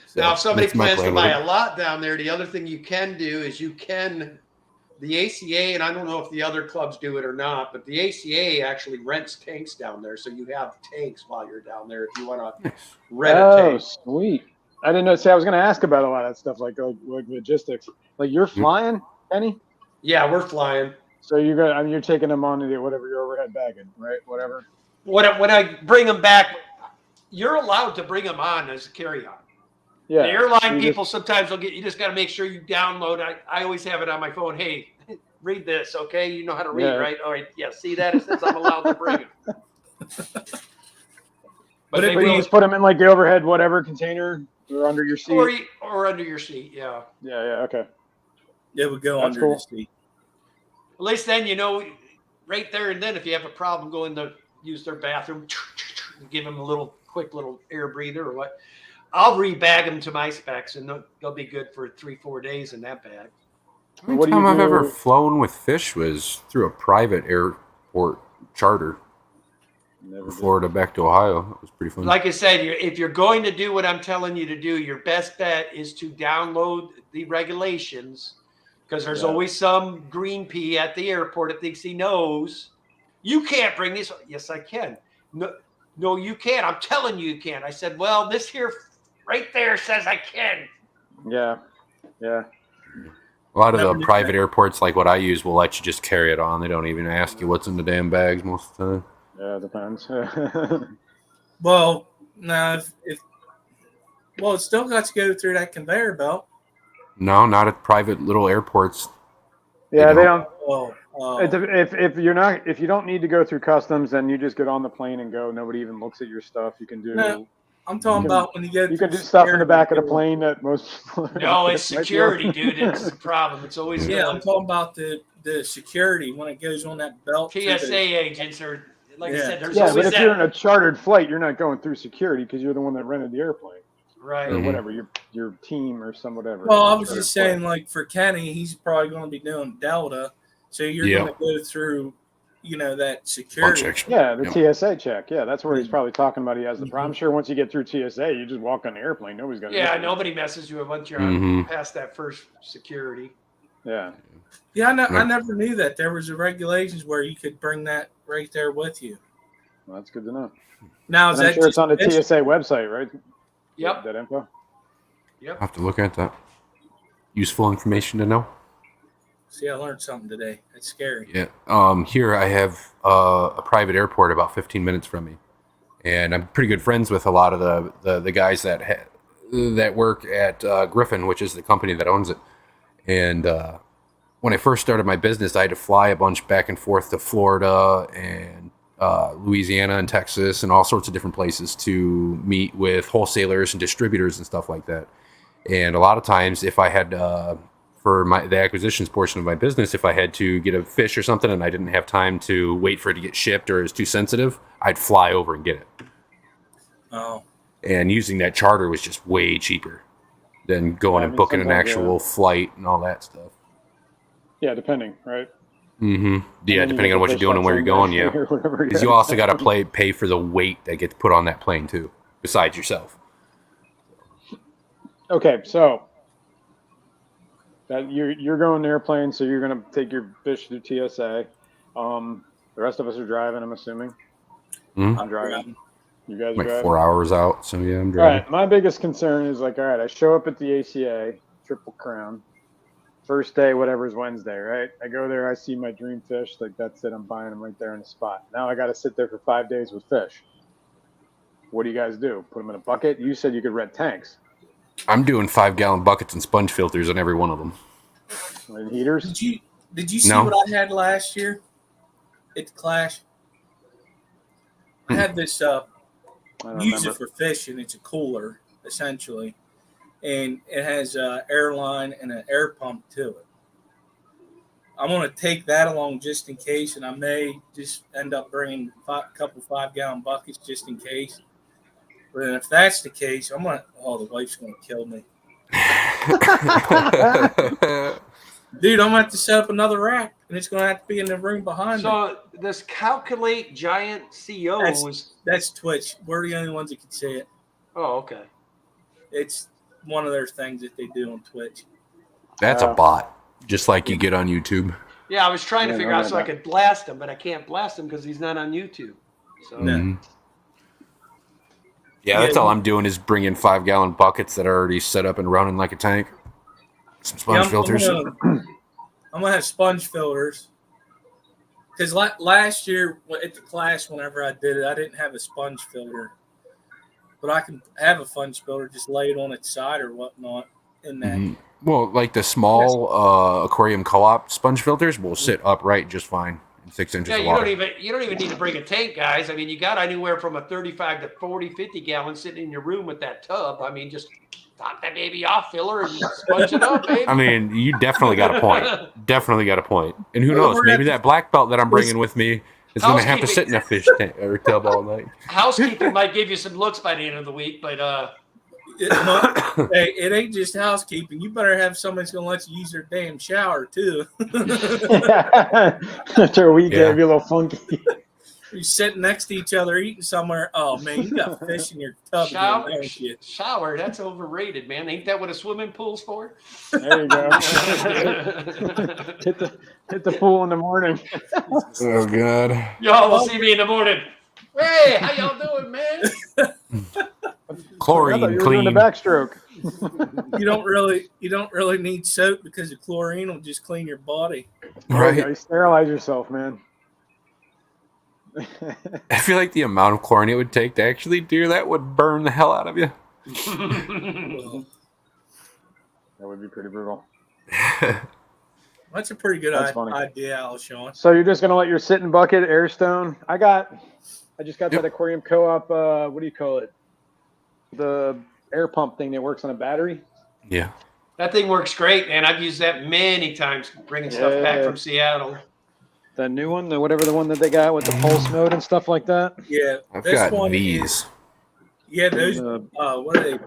So now, if somebody plans to buy a lot down there, the other thing you can do is the ACA, and I don't know if the other clubs do it or not, but the ACA actually rents tanks down there, so you have tanks while you're down there if you want to rent a tank. Oh, sweet. I didn't know. See, I was going to ask about a lot of that stuff, like logistics. Like, you're flying, Kenny? Yeah, we're flying. So you're taking them on to whatever your overhead bagging, right? Whatever. When I bring them back, you're allowed to bring them on as a carry-on. Yeah. The airline people sometimes will you just got to make sure you download. I always have it on my phone. Hey, read this, okay? You know how to read, right? All right. Yeah, see that? It says I'm allowed to bring them. But you just put them in like the overhead whatever container or under your seat? Or under your seat, yeah. Yeah, okay. It would go under the seat. At least then you know right there and then if you have a problem going to use their bathroom, give them a quick little air breather or what. I'll rebag them to my specs, and they'll be good for 3-4 days in that bag. The only time I've ever flown with fish was through a private airport charter. From Florida back to Ohio. It was pretty fun. Like I said, if you're going to do what I'm telling you to do, your best bet is to download the regulations, because there's always some green pea at the airport that thinks he knows. You can't bring these. Yes, I can. No, you can't. I'm telling you can't. I said, well, this here right there says I can. Yeah. A lot of the private airports, like what I use, will let you just carry it on. They don't even ask you what's in the damn bags most of the time. Yeah, it depends. Well, now, it still got to go through that conveyor belt. No, not at private little airports. Yeah, they don't. If if you don't need to go through customs, then you just get on the plane and go. Nobody even looks at your stuff. You can do. No, I'm talking about when you get. You can do stuff in the back of the plane that most people. No, it's security, dude. It's the problem. It's always. Yeah, I'm talking about the security when it goes on that belt. TSA agents are. Like I said, there's always but if you're in a chartered flight, you're not going through security because you're the one that rented the airplane. Right. Or whatever, your team or whatever. Well, I was just saying, like, for Kenny, he's probably going to be doing Delta. So you're going to go through that security. Yeah, the Yep. TSA check. Yeah, that's where he's probably talking about. He has the problem. I'm sure once you get through TSA, you just walk on the airplane. Nobody's gonna. Yeah, miss you. nobody messes you once you're past that first security. Yeah. Yeah, I never knew that there was regulations where you could bring that right there with you. Well, that's good to know. Now is And I'm that sure it's just on the fish? TSA website, right? Yep. That info. I'll have to look at that. Useful information to know. See, I learned something today. That's scary. Yeah. Here I have a private airport about 15 minutes from me, and I'm pretty good friends with a lot of the guys that work at Griffin, which is the company that owns it. And when I first started my business, I had to fly a bunch back and forth to Florida and Louisiana and Texas and all sorts of different places to meet with wholesalers and distributors and stuff like that. And a lot of times, if I had for the acquisitions portion of my business, if I had to get a fish or something and I didn't have time to wait for it to get shipped or it was too sensitive, I'd fly over and get it. Oh. And using that charter was just way cheaper than going and booking an actual flight and all that stuff. Yeah, depending, right? Mm-hmm. Yeah, depending on what you're doing and where you're going, yeah. Because you also got to pay for the weight that gets put on that plane too, besides yourself. Okay, so that you're going to airplane, so you're going to take your fish through TSA. The rest of us are driving, I'm assuming. Mm-hmm. I'm driving. You guys are like driving? 4 hours out, so yeah, I'm All driving. right, my biggest concern is all right, I show up at the ACA, Triple Crown. First day, whatever's Wednesday, right? I go there, I see my dream fish, that's it, I'm buying them right there on the spot. Now I got to sit there for 5 days with fish. What do you guys do? Put them in a bucket? You said you could rent tanks. I'm doing 5-gallon buckets and sponge filters on every one of them. And heaters? Did you see No. what I had last year at the Clash? I had this use it for fishing. It's a cooler, essentially. And it has an airline and an air pump to it. I'm going to take that along just in case, and I may just end up bringing a couple 5-gallon buckets just in case. But if that's the case, the wife's going to kill me. Dude, I'm going to have to set up another rack, and it's going to have to be in the room behind me. So this Calculate Giant CO That's Twitch. We're the only ones that can see it. Oh, okay. It's one of their things that they do on Twitch. That's a bot, just like you get on YouTube. Yeah, I was trying to figure out so I could blast him, but I can't blast him because he's not on YouTube. So Yeah, that's all I'm doing is bringing 5-gallon buckets that are already set up and running like a tank. Some sponge filters. I'm gonna have sponge filters because last year at the class, whenever I did it, I didn't have a sponge filter, but I can have a sponge filter, just lay it on its side or whatnot in that. Mm-hmm. Well, like the small aquarium co-op sponge filters will sit upright just fine in 6 inches of water. You don't even need to bring a tank, guys. I mean, you got anywhere from a 35 to 40, 50 gallon sitting in your room with that tub. I mean, just top that baby off, filler, and sponge it up, baby. I mean, you definitely got a point. Definitely got a point. And who knows? Maybe that black belt that I'm bringing with me is going to have to sit in a fish tank or tub all night. Housekeeping might give you some looks by the end of the week, but hey, it ain't just housekeeping. You better have somebody that's going to let you use their damn shower, too. After a week, it'll be a little funky. You're sitting next to each other eating somewhere. Oh, man, you got fish in your tub. Shower, that's overrated, man. Ain't that what a swimming pool's for? There you go. hit the pool in the morning. Oh, God. Y'all will see me in the morning. Hey, how y'all doing, man? Chlorine you were clean. doing the backstroke. You don't really need soap because the chlorine will just clean your body. Right. You sterilize yourself, man. I feel like the amount of chlorine it would take to actually do that would burn the hell out of you. That would be pretty brutal. That's a pretty good funny. idea, Alshon. So you're just gonna let your sitting bucket airstone? I just got that aquarium co-op. What do you call it? The air pump thing that works on a battery. Yeah. That thing works great, man. I've used that many times bringing stuff back from Seattle. The new one, the one that they got with the pulse mode and stuff like that. Yeah, I've got these. Those. What are they?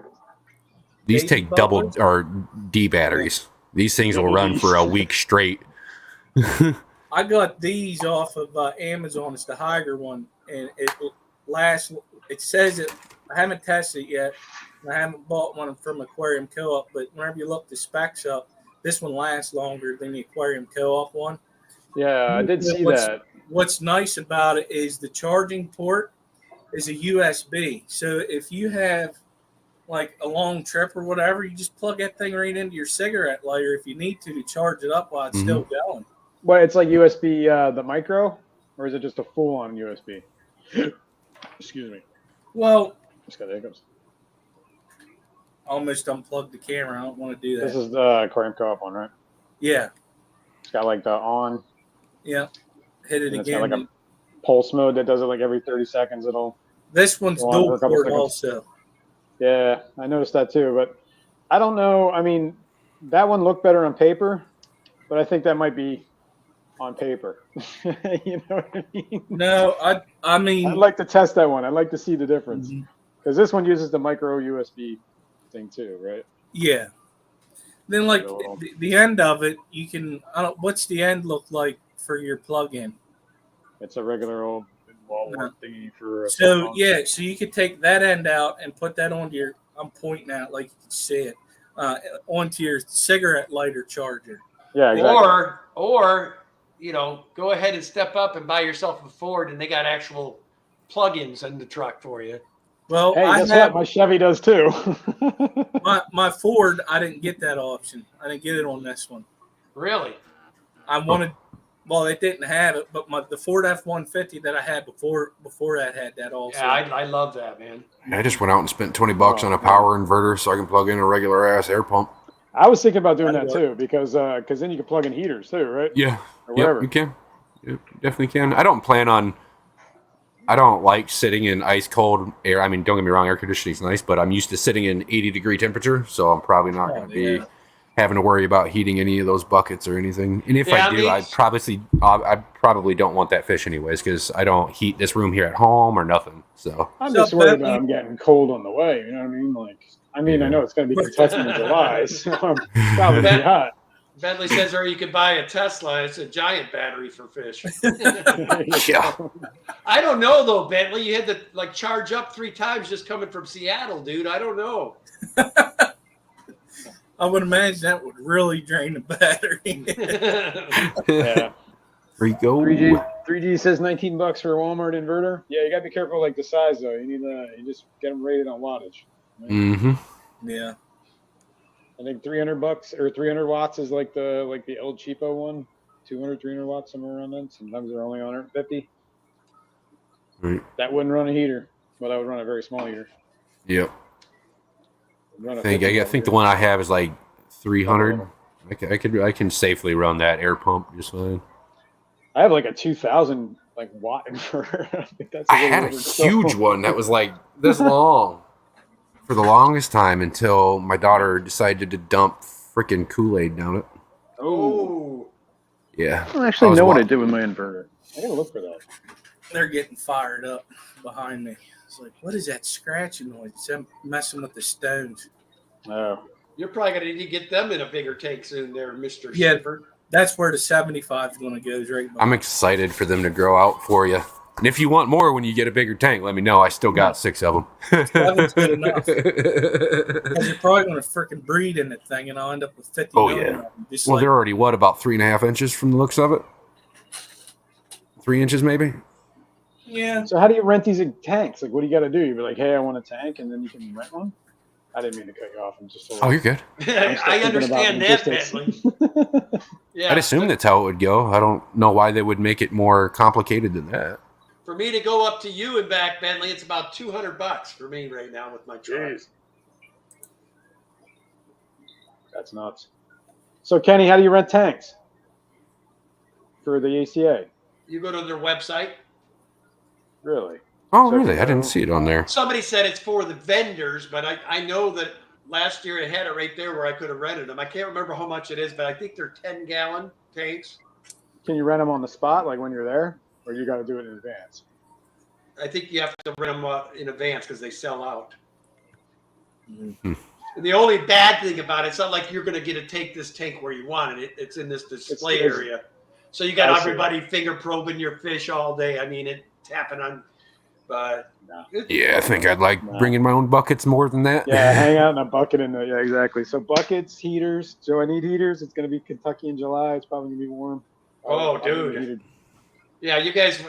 These take double or D batteries. These things will run for a week straight. I got these off of Amazon. It's the Higer one, and it lasts. It says it. I haven't tested it yet. I haven't bought one from Aquarium Co-op, but whenever you look the specs up, this one lasts longer than the Aquarium Co-op one. Yeah, I did see that. What's nice about it is the charging port is a USB. So if you have like a long trip or whatever, you just plug that thing right into your cigarette lighter if you need to charge it up while it's still going. Well, it's like USB, the micro, or is it just a full-on USB? Excuse me. Well, Just got the hiccups. Almost unplugged the camera. I don't want to do that. This is the Aquarium Co-op one, right? Yeah. It's got like the on. Yeah. Hit it It's again. got like a pulse mode that does it like every 30 seconds. This one's go on for dual a couple port seconds. also. Yeah, I noticed that too. But I don't know. I mean, that one looked better on paper, but I think that might be on paper. You know what I mean? No, I mean, I'd like to test that one. I'd like to see the difference. Because this one uses the micro USB thing too, right? yeah. Then like the end of it, you can. What's the end look like for your plug-in? It's a regular old wall wart thingy for. So yeah, so you could take that end out and put that onto your. I'm pointing out like you can see it onto your cigarette lighter charger. Yeah, exactly. Or you know, go ahead and step up and buy yourself a Ford, and they got actual plug-ins in the truck for you. Well, hey, guess what? My Chevy does too. my Ford, I didn't get that option. I didn't get it on this one. Really? I wanted. Well, it didn't have it, but the Ford F-150 that I had before that had that also. Yeah, I love that, man. I just went out and spent $20 on a power inverter so I can plug in a regular ass air pump. I was thinking about doing that too because then you can plug in heaters too, right? Yeah. Or whatever. You can. You definitely can. I don't like sitting in ice cold air. I mean, don't get me wrong, air conditioning is nice, but I'm used to sitting in 80-degree temperature, so I'm probably not going to be having to worry about heating any of those buckets or anything. And if I do, I probably don't want that fish anyways because I don't heat this room here at home or nothing. So I'm just worried about them getting cold on the way. You know what I mean? Like, I know it's going to be Kentucky in July, so I'm probably be hot. Bentley says, or you could buy a Tesla. It's a giant battery for fish. Yeah. I don't know though, Bentley. You had to charge up 3 times just coming from Seattle, dude. I don't know. I would imagine that would really drain the battery. Yeah. Rico. 3G says $19 for a Walmart inverter. Yeah, you gotta be careful like the size though. You need you just get them rated on wattage. Right? Mm-hmm. Yeah. I think $300 or 300 watts is like the El Cheapo one. 200, 300 watts, somewhere around that. Sometimes they're only 150. Right. That wouldn't run a heater. Well, that would run a very small heater. Yep. I think the one I have is like 300. I can safely run that air pump just fine. I have like a 2000 watt inverter. I think that's. I had a huge one that was like this long for the longest time until my daughter decided to dump freaking Kool-Aid down it. Oh. Yeah. I don't actually know what I did with my inverter. I gotta look for that. They're getting fired up behind me. It's like, what is that scratching noise? I'm messing with the stones. Oh. You're probably going to need to get them in a bigger tank soon there, Mr. Yeah, Shipper. that's where the 75 is going to go right now. I'm excited for them to grow out for you. And if you want more when you get a bigger tank, let me know. I still got 6 of them. Seven's good enough. Because you're probably going to freaking breed in that thing, and I'll end up with 50 Oh, million yeah. of them. Well, they're already, about 3.5 inches from the looks of it? 3 inches, maybe? Yeah. So how do you rent these tanks? Like, what do you got to do? You be like, hey, I want a tank, and then you can rent one? I didn't mean to cut you off. I'm just. Oh, you're good. I understand that, Bentley. Yeah. I'd assume that's how it would go. I don't know why they would make it more complicated than that. For me to go up to you and back, Bentley, it's about $200 for me right now with my truck. That's nuts. So, Kenny, how do you rent tanks for the ACA? You go to their website. Really? Oh, really? I didn't see it on there. Somebody said it's for the vendors, but I know that last year it had it right there where I could have rented them. I can't remember how much it is, but I think they're 10-gallon tanks. Can you rent them on the spot, like when you're there, or you got to do it in advance? I think you have to rent them in advance because they sell out. Mm-hmm. And the only bad thing about it, it's not like you're going to get to take this tank where you want it. It's in this display area. So you got I see. everybody finger probing your fish all day. I mean, it tapping on, but No. Yeah, I think I'd like No. bringing my own buckets more than that. Yeah, hang out in a bucket yeah, exactly. So buckets, heaters. So I need heaters. It's going to be Kentucky in July. It's probably going to be warm. Oh, I'll get dude. heated. yeah, you guys,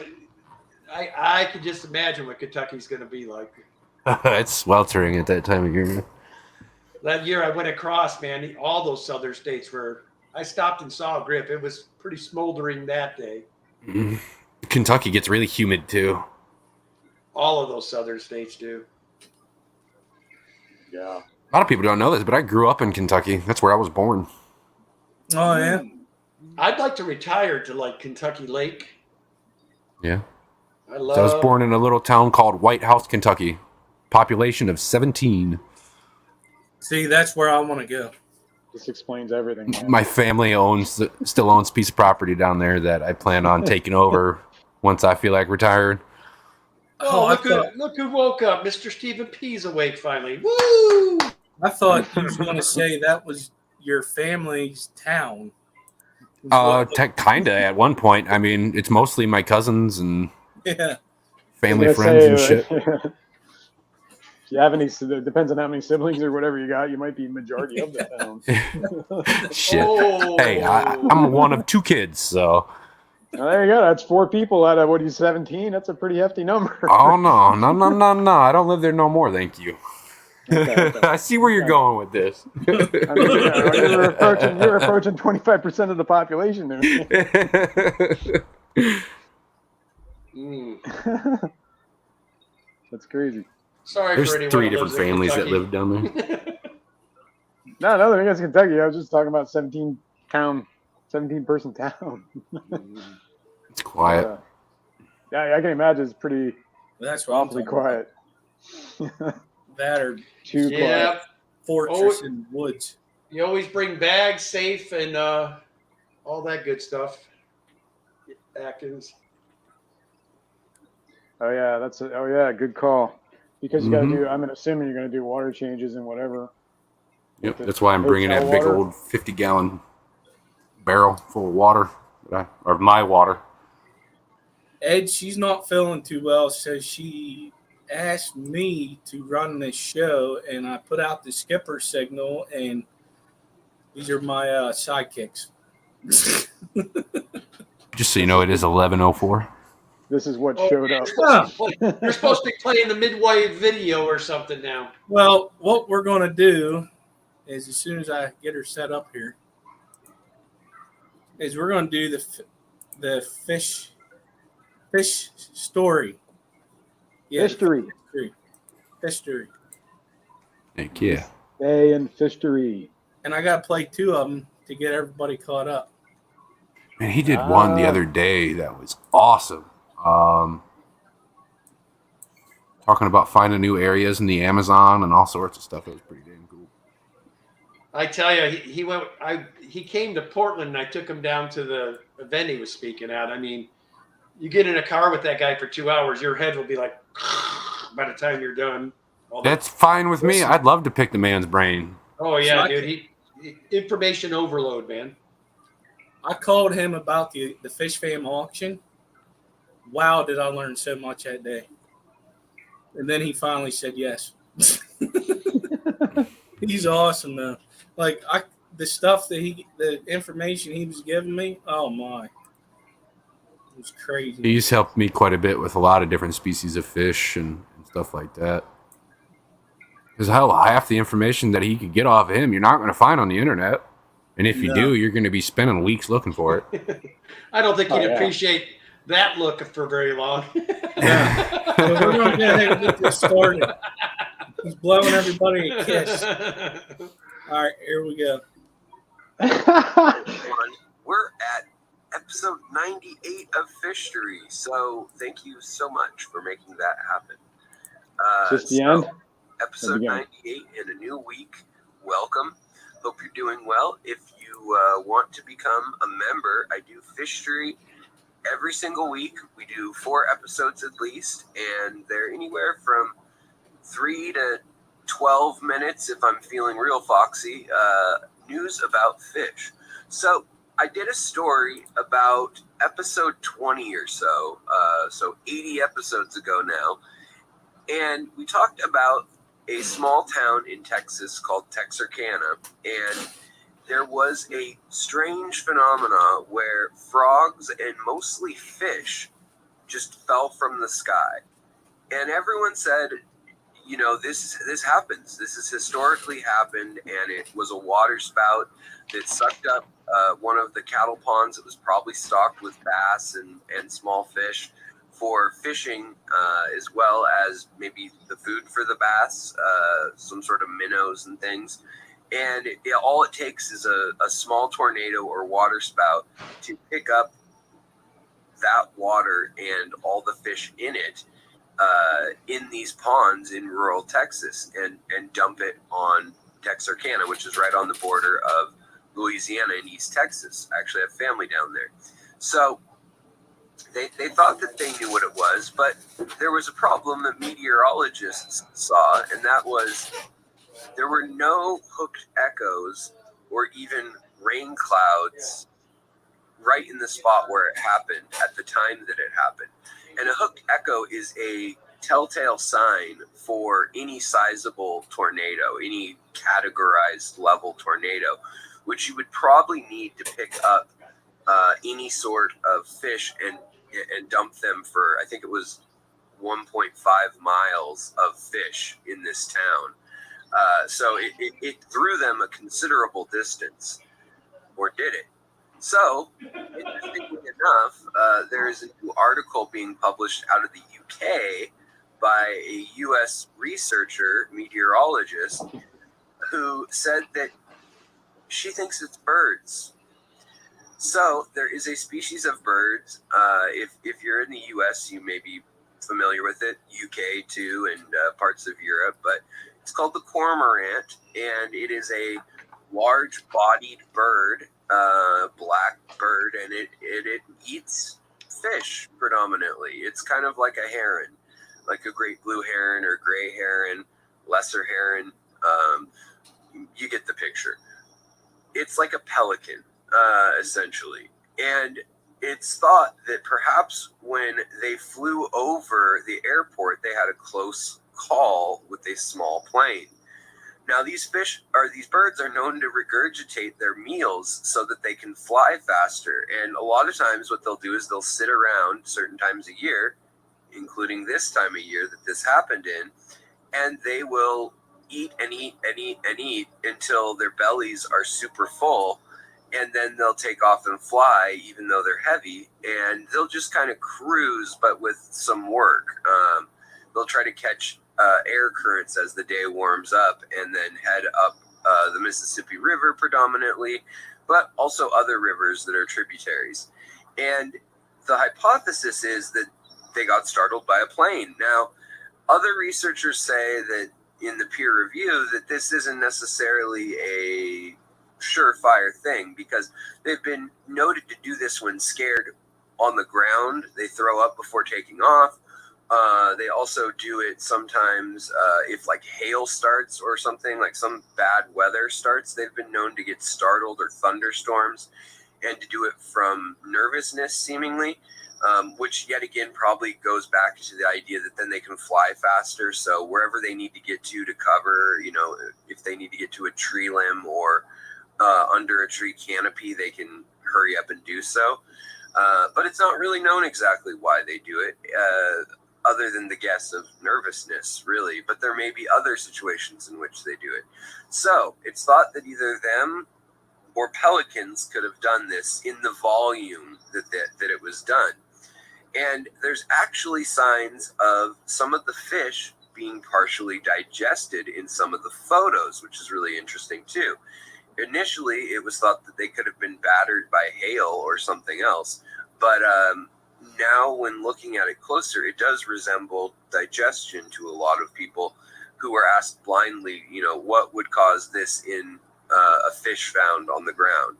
I could just imagine what Kentucky's going to be like. It's sweltering at that time of year. That year I went across, man, all those southern states were. I stopped and saw a grip. It was pretty smoldering that day. Mhm. Kentucky gets really humid too. All of those southern states do. Yeah. A lot of people don't know this, but I grew up in Kentucky. That's where I was born. Oh yeah. I'd like to retire to like Kentucky Lake. Yeah. I So I was born in a little town called White House, Kentucky. Population of 17. See, that's where I want to go. This explains everything. Man. My family still owns a piece of property down there that I plan on taking over once I feel like retired. Oh, I thought, look who woke up. Mr. Stephen P's awake finally. Woo! I thought you was going to say that was your family's town. Kinda at one point. I mean, it's mostly my cousins and Yeah. family I was gonna friends say, and shit. If you have any, it depends on how many siblings or whatever you got. You might be majority of the town. Shit. Oh. Hey, I'm one of 2 kids, so. Well, there you go. That's 4 people out of what he's 17. That's a pretty hefty number. Oh no! I don't live there no more. Thank you. Okay. I see where you're going with this. I mean, you're approaching 25% of the population there. Mm. That's crazy. Sorry There's for anyone 3 who different lives in families that Kentucky. live down there. No, I think it's Kentucky. I was just talking about 17 person town. It's quiet. Yeah, I can imagine it's pretty That's what I'm awfully talking about. quiet. That or Too Yeah, quiet. fortress in woods. you always bring bags, safe, and all that good stuff. Atkins. Oh yeah, good call. Because you got to do. I'm assuming you're going to do water changes and whatever. Yep, that's why I'm bringing that big Hotel water. old 50-gallon barrel full of water, or my water. Ed, she's not feeling too well, so she asked me to run this show, and I put out the skipper signal, and these are my sidekicks. Just so you know, it is 11:04. This is what showed up. You're supposed to be playing the midway video or something now. Well, what we're going to do is, as soon as I get her set up here, is we're going to do the fish story. Yeah, History. History. Heck yeah. Day and Fistery. And I got to play 2 of them to get everybody caught up. Man, he did one the other day that was awesome. Talking about finding new areas in the Amazon and all sorts of stuff. It was pretty damn cool. I tell you, he came to Portland, and I took him down to the event he was speaking at. I mean, you get in a car with that guy for 2 hours, your head will be like, by the time you're done. That's fine with me. I'd love to pick the man's brain. Oh yeah, dude. He information overload, man. I called him about the Fish Fam auction. Wow, did I learn so much that day. And then he finally said yes. He's awesome, though. Like, the stuff the information he was giving me, oh my. It was crazy. He's helped me quite a bit with a lot of different species of fish and stuff like that. Because hell, half the information that he could get off of him, you're not going to find on the internet. And if you do, you're going to be spending weeks looking for it. I don't think he'd appreciate that look for very long. Yeah. So we're going to go ahead and get this started. He's blowing everybody a kiss. All right, here we go. We're at episode 98 of Fishery, so thank you so much for making that happen. Just the end? Episode 98 in a new week. Welcome. Hope you're doing well. If you want to become a member, I do Fishery every single week. We do 4 episodes at least, and they're anywhere from 3 to 12 minutes if I'm feeling real foxy. News about fish. So I did a story about episode 20 or so, so 80 episodes ago now, and we talked about a small town in Texas called Texarkana, and there was a strange phenomena where frogs and mostly fish just fell from the sky. And everyone said, you know, this happens. This has historically happened, and it was a water spout that sucked up one of the cattle ponds that was probably stocked with bass and small fish for fishing, as well as maybe the food for the bass, some sort of minnows and things. And all it takes is a small tornado or water spout to pick up that water and all the fish in it in these ponds in rural Texas and dump it on Texarkana, which is right on the border of Louisiana and East Texas. I actually have family down there. So they thought that they knew what it was, but there was a problem that meteorologists saw, and that was there were no hooked echoes or even rain clouds right in the spot where it happened at the time that it happened. And a hooked echo is a telltale sign for any sizable tornado, any categorized level tornado, which you would probably need to pick up any sort of fish and dump them for, I think it was 1.5 miles of fish in this town. So it threw them a considerable distance, or did it? So, interestingly enough, there is a new article being published out of the UK by a US researcher, meteorologist, who said that she thinks it's birds. So, there is a species of birds. If you're in the US, you may be familiar with it, UK too, and parts of Europe, but it's called the cormorant, and it is a large-bodied bird, black bird, and it eats fish predominantly. It's kind of like a heron, like a great blue heron or gray heron, lesser heron. You get the picture. It's like a pelican, essentially. And it's thought that perhaps when they flew over the airport, they had a close call with a small plane. Now, these birds are known to regurgitate their meals so that they can fly faster. And a lot of times what they'll do is they'll sit around certain times a year, including this time of year that this happened in, and they will eat and eat and eat and eat until their bellies are super full. And then they'll take off and fly, even though they're heavy, and they'll just kind of cruise, but with some work. They'll try to catch air currents as the day warms up and then head up the Mississippi River predominantly, but also other rivers that are tributaries. And the hypothesis is that they got startled by a plane. Now, other researchers say that in the peer review that this isn't necessarily a surefire thing, because they've been noted to do this when scared on the ground. They throw up before taking off. They also do it sometimes if like hail starts or something, like some bad weather starts. They've been known to get startled, or thunderstorms, and to do it from nervousness seemingly, which yet again probably goes back to the idea that then they can fly faster. So wherever they need to get to cover, if they need to get to a tree limb or under a tree canopy, they can hurry up and do so. But it's not really known exactly why they do it, other than the guess of nervousness, really. But there may be other situations in which they do it. So it's thought that either them or pelicans could have done this in the volume that it was done. And there's actually signs of some of the fish being partially digested in some of the photos, which is really interesting too. Initially, it was thought that they could have been battered by hail or something else, but now when looking at it closer, it does resemble digestion to a lot of people who were asked blindly, what would cause this in a fish found on the ground.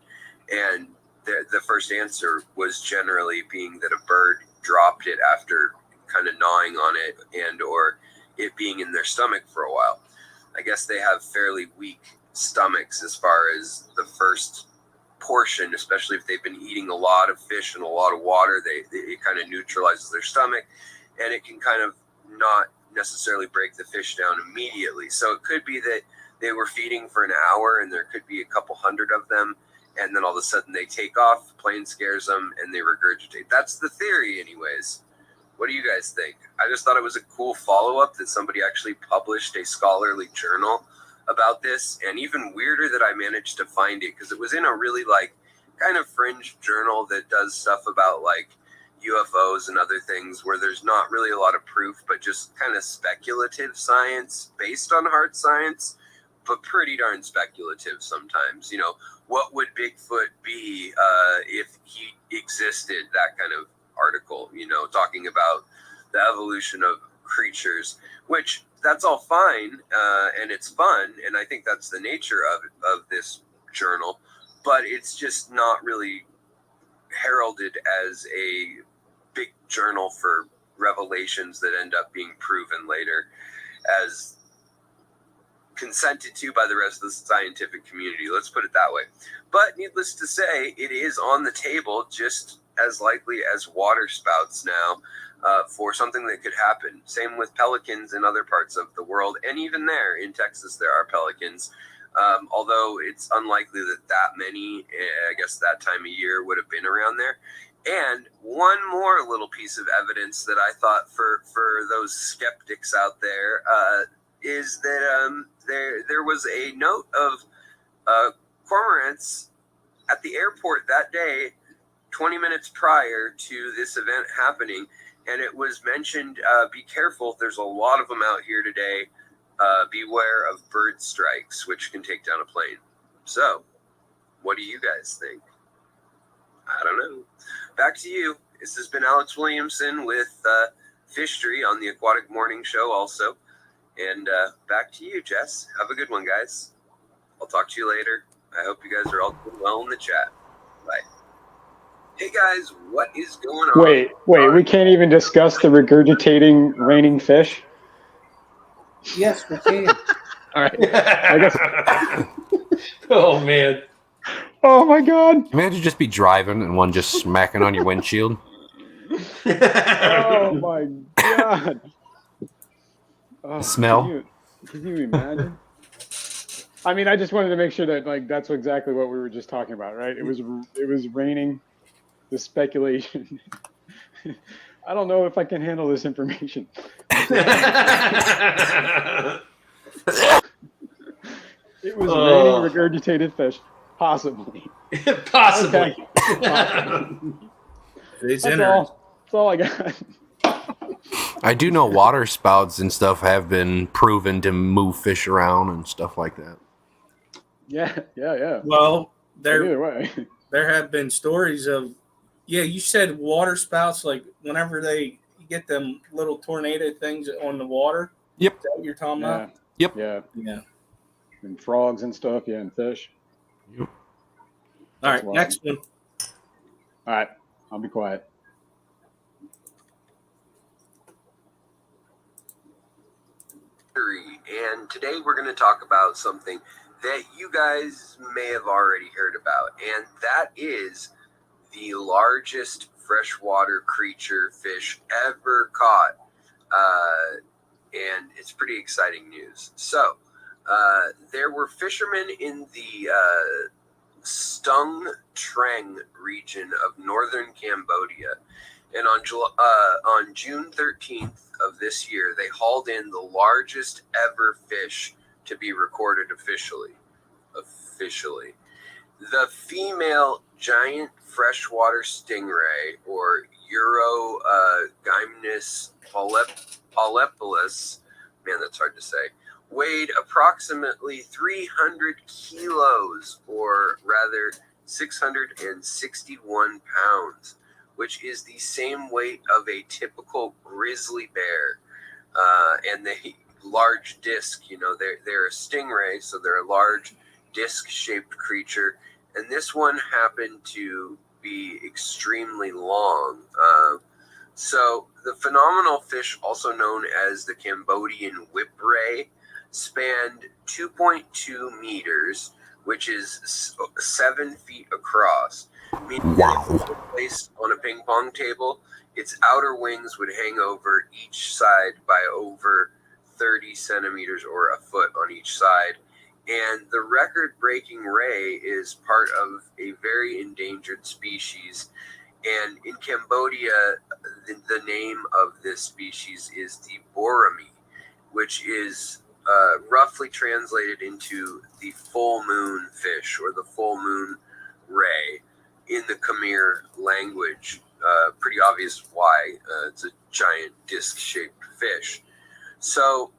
And the first answer was generally being that a bird dropped it after kind of gnawing on it and or it being in their stomach for a while. I guess they have fairly weak stomachs as far as the first portion, especially if they've been eating a lot of fish and a lot of water. It kind of neutralizes their stomach, and it can kind of not necessarily break the fish down immediately. So it could be that they were feeding for an hour and there could be a couple hundred of them, and then all of a sudden they take off, the plane scares them, and they regurgitate. That's the theory anyways. What do you guys think? I just thought it was a cool follow-up that somebody actually published a scholarly journal about this, and even weirder that I managed to find it because it was in a really like kind of fringe journal that does stuff about like UFOs and other things where there's not really a lot of proof, but just kind of speculative science based on hard science, but pretty darn speculative sometimes. You know, what would Bigfoot be if he existed? That kind of article, you know, talking about the evolution of creatures, which that's all fine, and it's fun, and I think that's the nature of this journal, but it's just not really heralded as a big journal for revelations that end up being proven later as consented to by the rest of the scientific community. Let's put it that way. But needless to say, it is on the table just as likely as water spouts now for something that could happen. Same with pelicans in other parts of the world. And even there in Texas, there are pelicans. Although it's unlikely that many, I guess that time of year would have been around there. And one more little piece of evidence that I thought for those skeptics out there is that there was a note of cormorants at the airport that day, 20 minutes prior to this event happening, and it was mentioned, be careful, there's a lot of them out here today. Beware of bird strikes, which can take down a plane. So, what do you guys think? I don't know. Back to you. This has been Alex Williamson with Fishery on the Aquatic Morning Show also. And back to you, Jess. Have a good one, guys. I'll talk to you later. I hope you guys are all doing well in the chat. Bye. Hey, guys, what is going on? Wait, we can't even discuss the regurgitating raining fish? Yes, we can. All right. I guess. Oh, man. Oh, my God. Imagine just be driving and one just smacking on your windshield. Oh, my God. Oh, Smell? Can you imagine? I mean, I just wanted to make sure that like that's exactly what we were just talking about, right? It was raining. The speculation. I don't know if I can handle this information. It was raining regurgitated fish, possibly. Possibly. Okay. It's That's all I got. I do know water spouts and stuff have been proven to move fish around and stuff like that. Yeah. Well, Either way. there have been stories of, you said water spouts, like whenever they get them little tornado things on the water. Yep. Is that what you're talking about? Yep. Yeah. And frogs and stuff, and fish. Yep. All right, next one. All right, I'll be quiet. And today we're going to talk about something that you guys may have already heard about, and that is the largest freshwater creature fish ever caught. And it's pretty exciting news. So, there were fishermen in the Stung Treng region of northern Cambodia, and on June 13th of this year, they hauled in the largest ever fish to be recorded officially. The female giant freshwater stingray, or Eurogymnus polypus, man, that's hard to say, weighed approximately 300 kilos, or rather 661 pounds, which is the same weight of a typical grizzly bear. And the large disc, they're a stingray, so they're a large disc-shaped creature, and this one happened to be extremely long. So the phenomenal fish, also known as the Cambodian whip ray, spanned 2.2 meters, which is 7 feet across. Meaning Wow. that if it was placed on a ping pong table, its outer wings would hang over each side by over 30 centimeters or a foot on each side. And the record-breaking ray is part of a very endangered species. And in Cambodia, the name of this species is the borami, which is roughly translated into the full moon fish or the full moon ray in the Khmer language. Pretty obvious why. It's a giant disc-shaped fish. So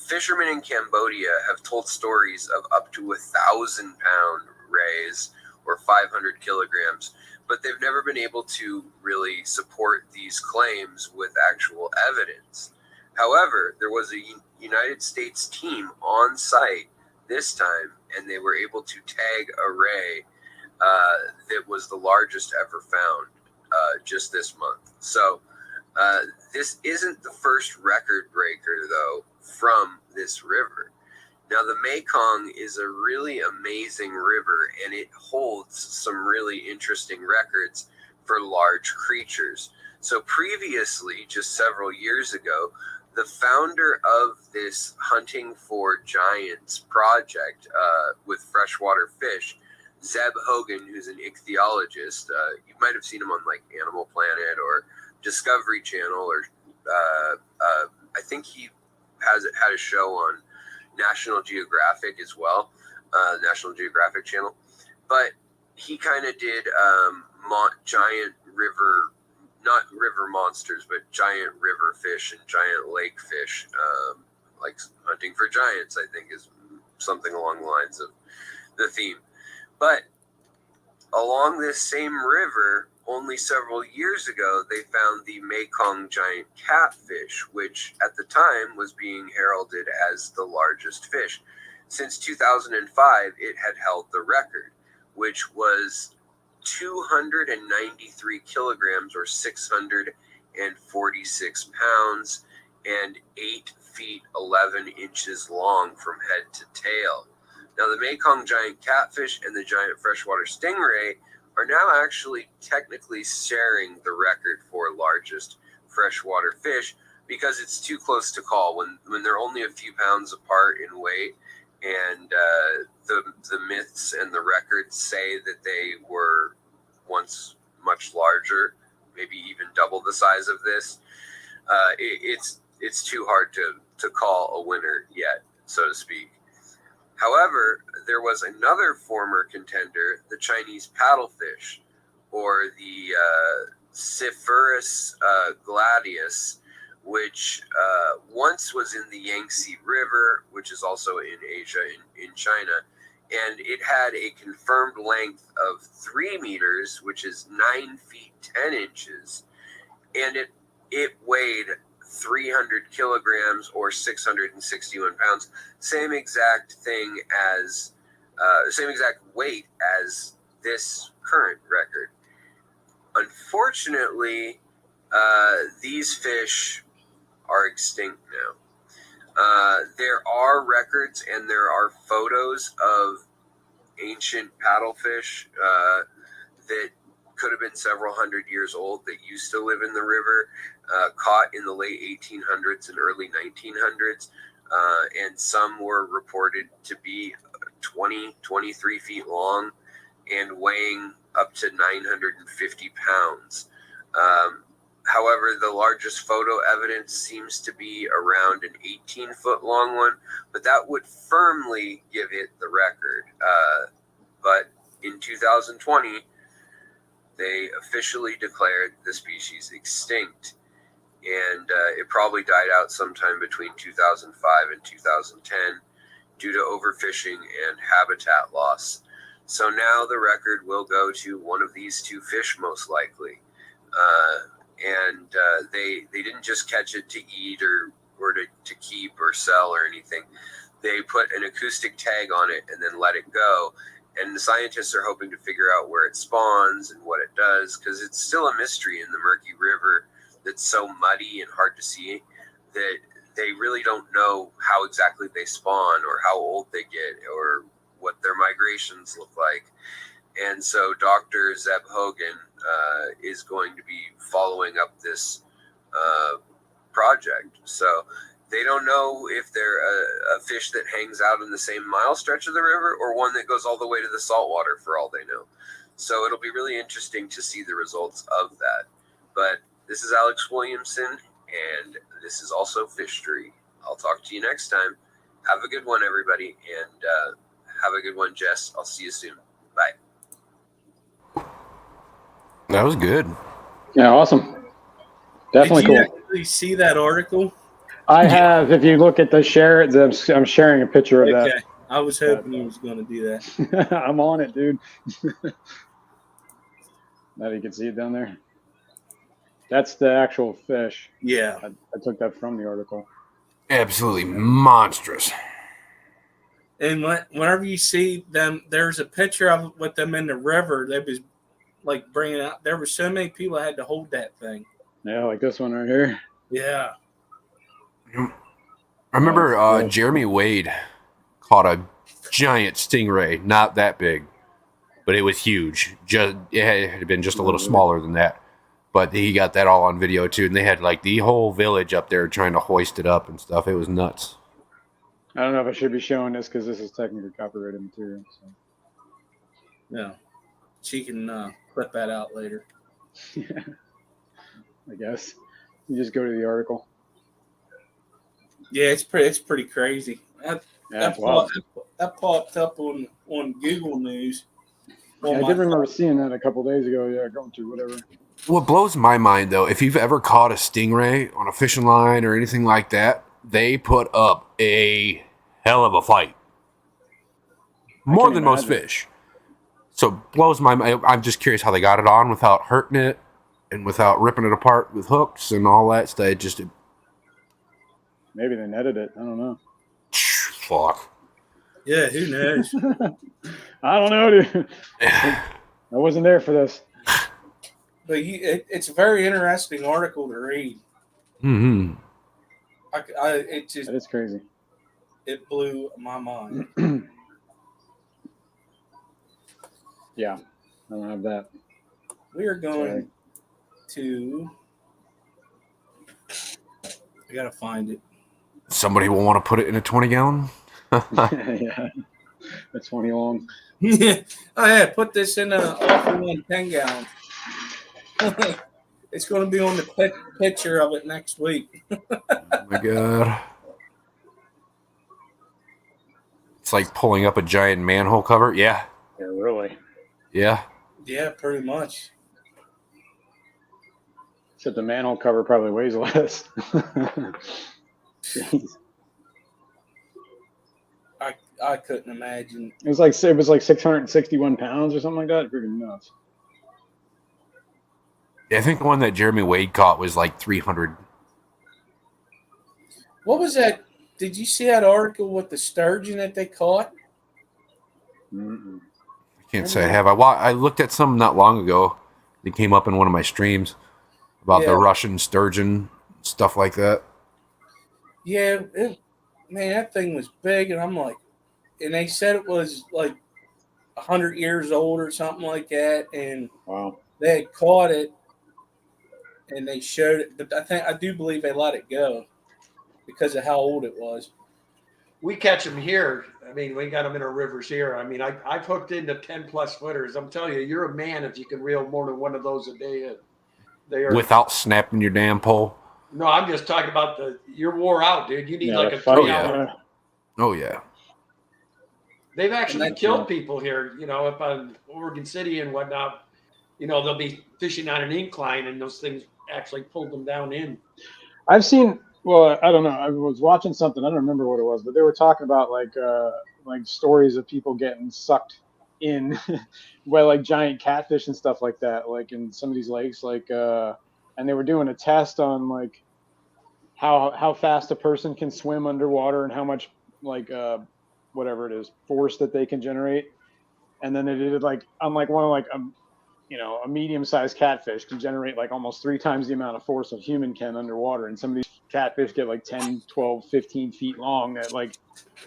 fishermen in Cambodia have told stories of up to 1,000-pound rays or 500 kilograms, but they've never been able to really support these claims with actual evidence. However, there was a United States team on site this time, and they were able to tag a ray that was the largest ever found just this month. So this isn't the first record breaker, though, from this river. Now, the Mekong is a really amazing river, and it holds some really interesting records for large creatures. So previously, just several years ago, the founder of this Hunting for Giants project with freshwater fish, Zeb Hogan, who's an ichthyologist, you might have seen him on like Animal Planet or Discovery Channel, or I think he had a show on National Geographic as well, National Geographic Channel. But he kind of did giant river, not river monsters, but giant river fish and giant lake fish, like Hunting for Giants, I think is something along the lines of the theme. But along this same river, only several years ago, they found the Mekong giant catfish, which at the time was being heralded as the largest fish. Since 2005, it had held the record, which was 293 kilograms or 646 pounds and 8 feet 11 inches long from head to tail. Now, the Mekong giant catfish and the giant freshwater stingray are now actually technically sharing the record for largest freshwater fish because it's too close to call when they're only a few pounds apart in weight, and the myths and the records say that they were once much larger, maybe even double the size of this. It's too hard to call a winner yet, so to speak. However, there was another former contender, the Chinese paddlefish, or the Cyphorus gladius, which once was in the Yangtze River, which is also in Asia, in China, and it had a confirmed length of 3 meters, which is 9 feet 10 inches, and it weighed 300 kilograms or 661 pounds, same exact thing as same exact weight as this current record. Unfortunately, these fish are extinct now. There are records and there are photos of ancient paddlefish that could have been several hundred years old that used to live in the river, caught in the late 1800s and early 1900s, and some were reported to be 23 feet long and weighing up to 950 pounds. However, the largest photo evidence seems to be around an 18-foot long one, but that would firmly give it the record. But in 2020, they officially declared the species extinct, and it probably died out sometime between 2005 and 2010 due to overfishing and habitat loss. So now the record will go to one of these two fish, most likely. And they didn't just catch it to eat or to keep or sell or anything. They put an acoustic tag on it and then let it go. And the scientists are hoping to figure out where it spawns and what it does, because it's still a mystery in the murky river that's so muddy and hard to see that they really don't know how exactly they spawn or how old they get or what their migrations look like. And so Dr. Zeb Hogan is going to be following up this project. So they don't know if they're a fish that hangs out in the same mile stretch of the river or one that goes all the way to the saltwater, for all they know. So it'll be really interesting to see the results of that. But this is Alex Williamson, and this is also Fishery. I'll talk to you next time. Have a good one, everybody, and have a good one, Jess. I'll see you soon. Bye. That was good. Yeah, awesome. Definitely Did you cool. actually see that article? I have. If you look at the share, I'm sharing a picture of Okay. I was hoping he was going to do that. that. I'm on it, dude. Now you can see it down there. That's the actual fish. Yeah. I took that from the article. Absolutely monstrous. And whenever you see them, there's a picture of with them in the river. They was like bringing out. There were so many people that had to hold that thing. Yeah, like this one right here. Yeah. I remember Jeremy Wade caught a giant stingray, not that big, but it was huge. It had been just a little smaller than that. But he got that all on video too, and they had like the whole village up there trying to hoist it up and stuff. It was nuts. I don't know if I should be showing this because this is technically copyrighted material. So. Yeah. She can clip that out later. Yeah, I guess. You just go to the article. Yeah, it's pretty crazy. That's wild. That popped up on Google News. Yeah, I did remember seeing that a couple days ago. Yeah, going through whatever. What blows my mind, though, if you've ever caught a stingray on a fishing line or anything like that, they put up a hell of a fight. More than most fish. So it blows my mind. I'm just curious how they got it on without hurting it and without ripping it apart with hooks and all that stuff. Maybe they netted it. I don't know. Fuck. Yeah, who knows? I don't know, dude. I wasn't there for this. But it's a very interesting article to read. Mm-hmm. That is crazy. It blew my mind. Yeah, I don't have that. We are going to. I gotta find it. Somebody will want to put it in a 20-gallon. Yeah, that's 20 long. Oh yeah, put this in a 10-gallon. It's going to be on the picture of it next week. Oh my god. It's like pulling up a giant manhole cover. Yeah. Yeah, really. Yeah. Yeah, pretty much. Except the manhole cover probably weighs less. Jeez. I couldn't imagine. It was like 661 pounds or something like that. Freaking nuts. Yeah, I think the one that Jeremy Wade caught was like 300. What was that? Did you see that article with the sturgeon that they caught? Mm-mm. I can't say I have. I looked at some not long ago. It came up in one of my streams about the Russian sturgeon, stuff like that. Yeah, man, that thing was big, and I'm like, and they said it was like 100 years old or something like that, and Wow. they had caught it, and they showed it, but I do believe they let it go because of how old it was. We catch them here. I mean, we got them in our rivers here. I mean, I've hooked into 10+ footers. I'm telling you, you're a man if you can reel more than one of those a day. They are without snapping your damn pole. No, I'm just talking about you're wore out, dude. You need like a 3-hour. Oh yeah. They've actually killed people here, up on Oregon City and whatnot. They'll be fishing on an incline and those things actually pulled them down in. I've seen, well, I don't know. I was watching something. I don't remember what it was, but they were talking about like stories of people getting sucked in by like giant catfish and stuff like that, like in some of these lakes, and they were doing a test on like how fast a person can swim underwater and how much whatever it is force that they can generate, and then they did it like on like one of like a medium-sized catfish can generate like almost 3 times the amount of force a human can underwater. And some of these catfish get like 10, 12, 15 feet long that like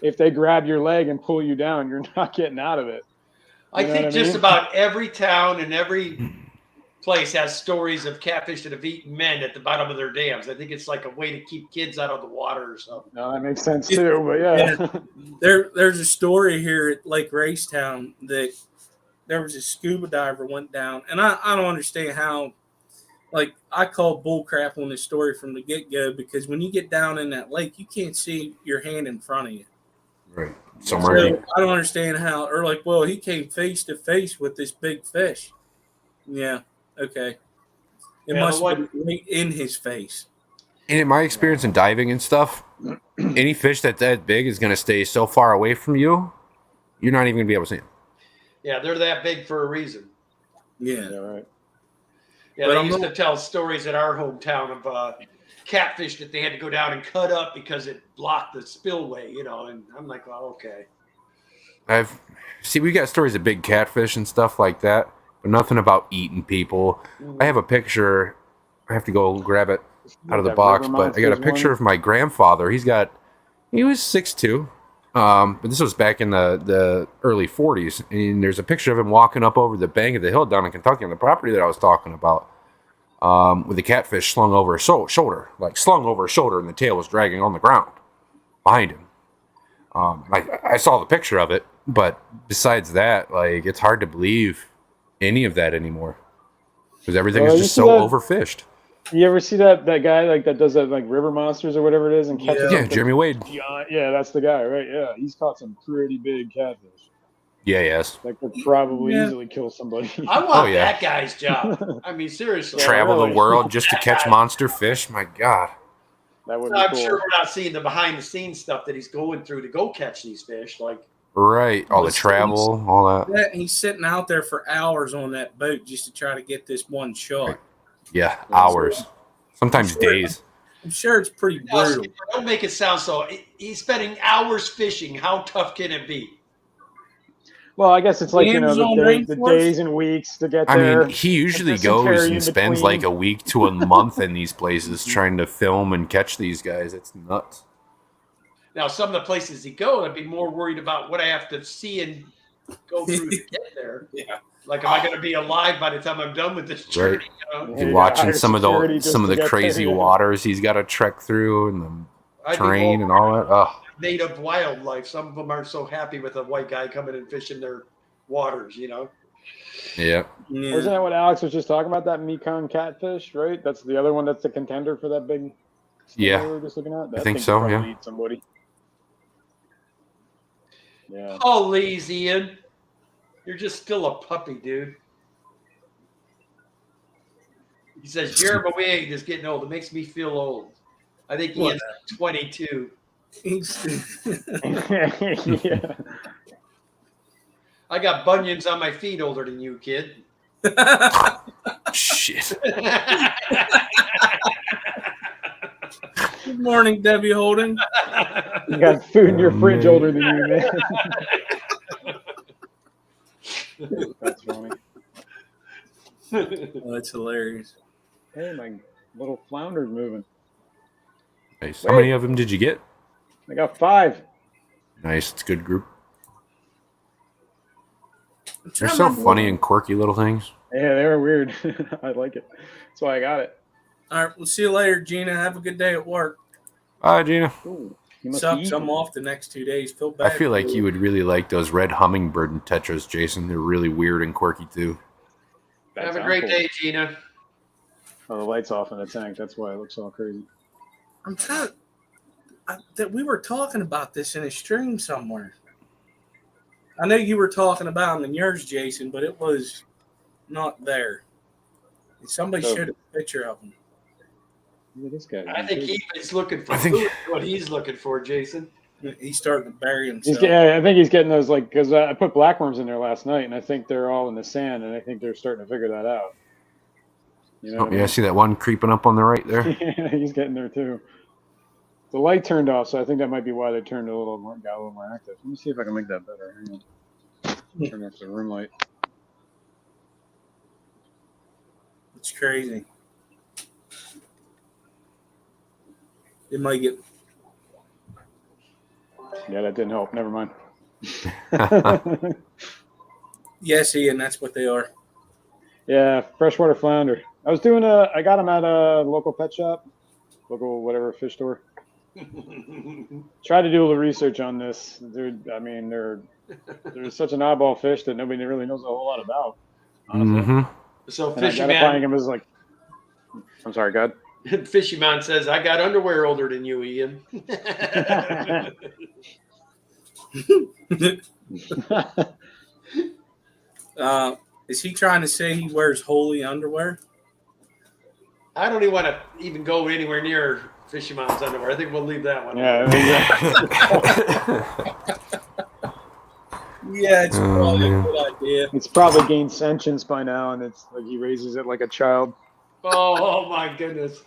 if they grab your leg and pull you down, you're not getting out of it. I think just about every town and every place has stories of catfish that have eaten men at the bottom of their dams. I think it's like a way to keep kids out of the water or something. No, that makes sense too, but yeah. There's a story here at Lake Racetown that there was a scuba diver went down, and I don't understand how. Like, I call bullcrap on this story from the get-go because when you get down in that lake, you can't see your hand in front of you. Right. So Somewhere. I don't understand how, or like, well, he came face to face with this big fish. Yeah, okay. It must have been right in his face. And in my experience in diving and stuff, any fish that's that big is going to stay so far away from you, you're not even going to be able to see them. Yeah, they're that big for a reason. Yeah, right. Yeah, they used to tell stories at our hometown of catfish that they had to go down and cut up because it blocked the spillway, and I'm like, well, okay. We got stories of big catfish and stuff like that, but nothing about eating people. I have a picture. I have to go grab it out of the box, but I got a picture of my grandfather. He was 6'2", but this was back in the early 40s, and there's a picture of him walking up over the bank of the hill down in Kentucky on the property that I was talking about, with the catfish slung over his shoulder, and the tail was dragging on the ground behind him. I saw the picture of it, but besides that, like, it's hard to believe any of that anymore because everything is just so overfished. You ever see that guy like that does that like river monsters or whatever it is and catches? Yeah, Jeremy Wade. Yeah, that's the guy, right? Yeah, he's caught some pretty big catfish. Yeah, yes. That could probably easily kill somebody. I want that guy's job. I mean, seriously. Travel the world just to catch monster fish? My God. That would be I'm cool. sure we're not seeing the behind-the-scenes stuff that he's going through to go catch these fish. Like, right, all the travel, all that. He's sitting out there for hours on that boat just to try to get this one shot. Right. Yeah, hours. Sometimes days. I'm sure it's pretty brutal. Don't make it sound so. He's spending hours fishing. How tough can it be? Well, I guess it's like, the days and weeks to get there. I mean, he usually goes and spends like a week to a month in these places trying to film and catch these guys. It's nuts. Now, some of the places he goes, I'd be more worried about what I have to see and go through to get there. Yeah. Like, am I going to be alive by the time I'm done with this journey? Right. And watching some of the crazy waters he's got to trek through and the terrain and all that. Oh. Native wildlife. Some of them aren't so happy with a white guy coming and fishing their waters, Yeah. Wasn't that what Alex was just talking about? That Mekong catfish, right? That's the other one that's the contender for that big. Yeah. We were just looking at. I think so. Yeah. Eat somebody. Yeah. Please, Ian. You're just still a puppy, dude. He says, Jeremy Wade is getting old. It makes me feel old. I think Ian's 22. Yeah. I got bunions on my feet older than you, kid. Shit. Good morning, Debbie Holden. You got food in your fridge older than you, man. That's funny. Oh, that's hilarious. Hey, my little flounder's moving. Nice. How many of them did you get? I got 5. Nice. It's a good group. They're so funny and quirky little things. Yeah, they were weird. I like it. That's why I got it. All right, we'll see you later, Gina. Have a good day at work. Bye, Gina. Ooh, Sucks. I'm off the next 2 days. Feel bad. I feel like you would really like those red hummingbird and tetras, Jason. They're really weird and quirky too. Have a great day, Gina. Oh, the light's off in the tank. That's why it looks all crazy. I'm trying that we were talking about this in a stream somewhere. I know you were talking about them in yours, Jason, but it was not there. Somebody showed a picture of them. Look at this guy. I think he's looking for food. What he's looking for, Jason. He's starting to bury himself. I think he's getting those, like, because I put blackworms in there last night, and I think they're all in the sand, and I think they're starting to figure that out. You know I see that one creeping up on the right there. Yeah, he's getting there too. The light turned off, so I think that might be why they got a little more active. Let me see if I can make that better. Hang on. Turn off the room light. It's crazy. It might get. Yeah, that didn't help. Never mind. Yes, Ian, that's what they are. Yeah, freshwater flounder. I got them at a local pet shop, local whatever fish store. Tried to do a little research on this, dude. I mean, they're such an oddball fish that nobody really knows a whole lot about. Honestly. Mm-hmm. So And identifying them as like, I'm sorry, God. Fishy Man says, I got underwear older than you, Ian. Is he trying to say he wears holy underwear? I don't even want to even go anywhere near Fishy Man's underwear. I think we'll leave that one. Yeah, Yeah, it's probably a good idea. it's probably gained sentience by now, and it's like he raises it like a child. Oh my goodness.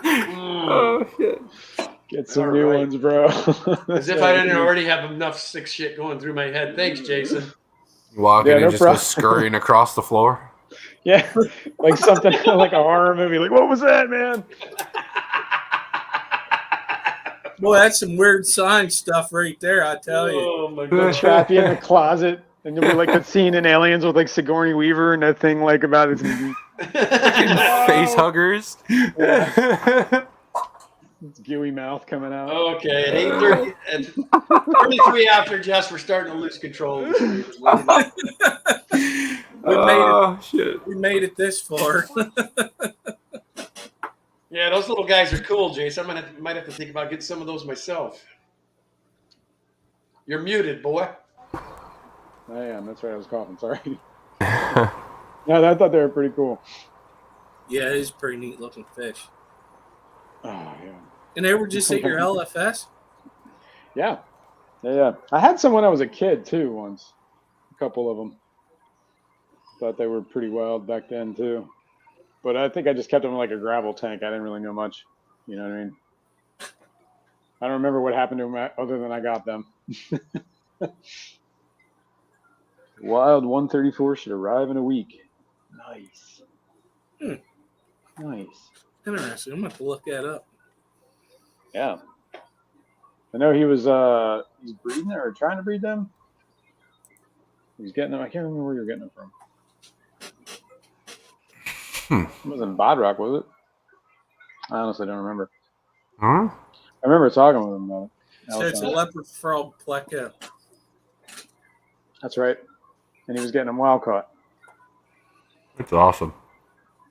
Oh shit! Get some All new right. ones, bro. As if I didn't already have enough sick shit going through my head. Thanks, Jason. Walking Yeah, and no just problem. go scurrying across the floor. Yeah, like something like a horror movie. Like, what was that, man? Boy, that's some weird science stuff right there, I tell you. Oh my They'll god. trap you in the closet, and you'll be like that scene in Aliens with like Sigourney Weaver and that thing like about his Face huggers. gooey mouth coming out. Okay, at 8:30 and 33 after Jess, we're starting to lose control. We made it this far. Yeah, those little guys are cool, Jason. Might have to think about getting some of those myself. You're muted, boy. I am. That's right. I was coughing. Sorry. No, I thought they were pretty cool. Yeah, it is a pretty neat looking fish. Oh yeah. And they were just at your LFS? Yeah. I had some when I was a kid too. Once, a couple of them. Thought they were pretty wild back then too. But I think I just kept them in like a gravel tank. I didn't really know much. You know what I mean? I don't remember what happened to them other than I got them. Wild 134 should arrive in a week. Nice. Nice. Interesting. I'm going to have to look that up. Yeah. I know he's breeding or trying to breed them. He's getting them. I can't remember where you're getting them from. It wasn't Bodrock, was it? I honestly don't remember. Huh? I remember talking with him about it. So it's a leopard frog pleca. That's right. And he was getting them wild caught. That's awesome.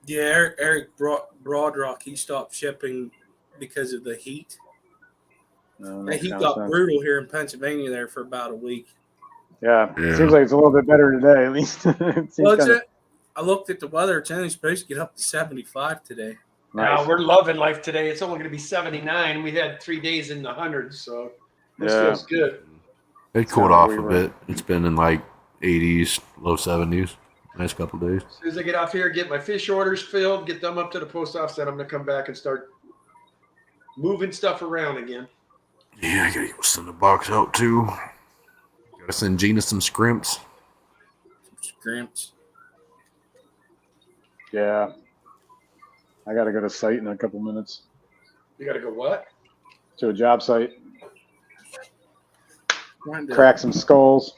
Yeah, Eric Broadrock, he stopped shipping because of the heat. The heat got brutal here in Pennsylvania there for about a week. Yeah. It seems like it's a little bit better today, at least. I looked at the weather. It's only supposed to get up to 75 today. Now Nice. we're loving life today. It's only going to be 79. We had 3 days in the hundreds, so this feels good. It cooled off a bit. It's been in like 80s, low 70s. Nice couple days. As soon as I get off here, get my fish orders filled, get them up to the post office, then I'm going to come back and start moving stuff around again. Yeah, I gotta go send the box out too. Gotta send Gina some scrimps. Yeah. I got to go to site in a couple minutes. You got to go what? To a job site. Crack some skulls.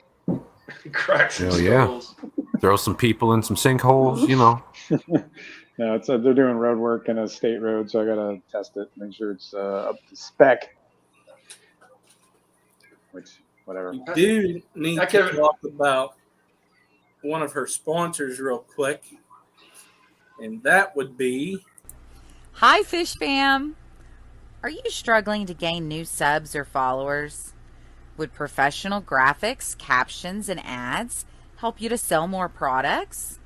Crack some Hell yeah. skulls. Throw some people in some sinkholes, you know. No, they're doing road work in a state road, so I got to test it, make sure it's up to spec. Which, whatever. We do need to talk about one of her sponsors real quick, and that would be... Hi, Fish Fam. Are you struggling to gain new subs or followers? Would professional graphics, captions, and ads help you to sell more products?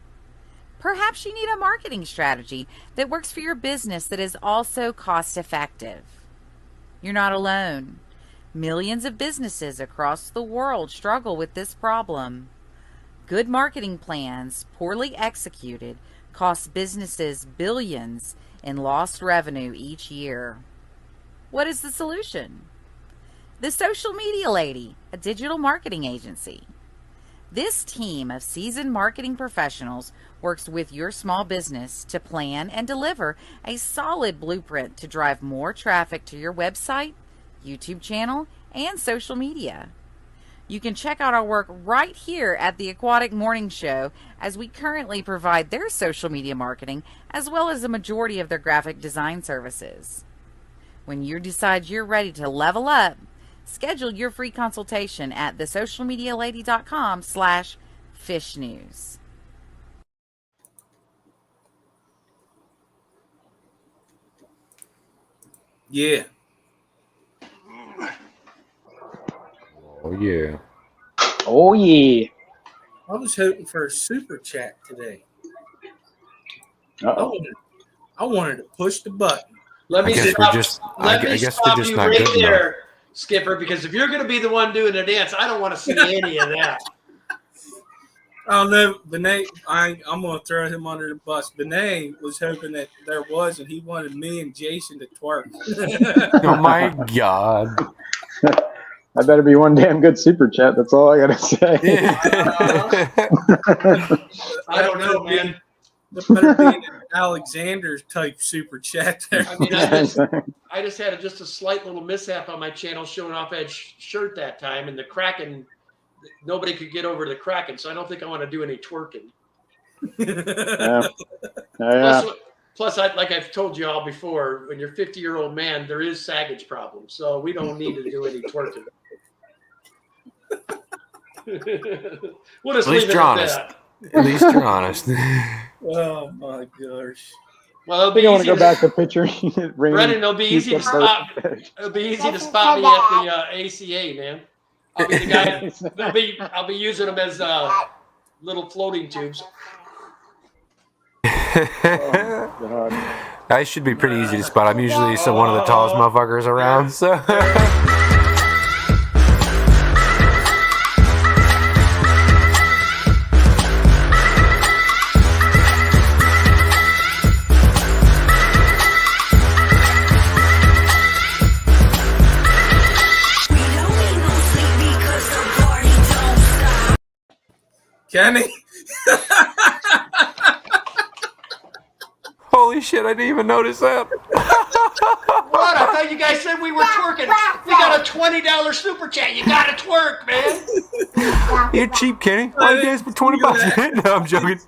Perhaps you need a marketing strategy that works for your business that is also cost-effective. You're not alone. Millions of businesses across the world struggle with this problem. Good marketing plans, poorly executed, cost businesses billions in lost revenue each year. What is the solution? The Social Media Lady, a digital marketing agency. This team of seasoned marketing professionals works with your small business to plan and deliver a solid blueprint to drive more traffic to your website, YouTube channel, and social media. You can check out our work right here at the Aquatic Morning Show, as we currently provide their social media marketing as well as the majority of their graphic design services. When you decide you're ready to level up, schedule your free consultation at thesocialmedialady.com/fishnews. Yeah. Oh yeah. Oh yeah. I was hoping for a super chat today. Uh-oh. I wanted to push the button. Let me I guess stop, we're just. I let me guess stop we're just you not right good enough. there, Skipper, because if you're going to be the one doing the dance, I don't want to see any of that. Oh no, Benet! I'm gonna throw him under the bus. Benet was hoping that there was, and he wanted me and Jason to twerk. Oh my god. I better be one damn good super chat. That's all I gotta say. I don't know, man. There better be an Alexander's type super chat there. I mean, I just had just a slight little mishap on my channel showing off Ed's shirt that time, and the Kraken, nobody could get over the Kraken, so I don't think I want to do any twerking. Yeah. Yeah. Plus, like I've told you all before, when you're a 50-year-old man, there is saggage problems, so we don't need to do any twerking. We'll just At least leave it you're at honest. that. At least you're honest. Oh my gosh! Well, it'll I be think I want easy to go back to picturing. Brennan, it'll be easy to spot. It'll be easy to spot me at the ACA, man. I'll be the guy. I'll be using them as little floating tubes. Oh, God. I should be pretty easy to spot. I'm usually one of the tallest motherfuckers around. So. Kenny, Holy shit! I didn't even notice that. What? I thought you guys said we were twerking. We got a $20 super chat. You got to twerk, man. You're cheap, Kenny. All you dance for $20. No, I'm joking.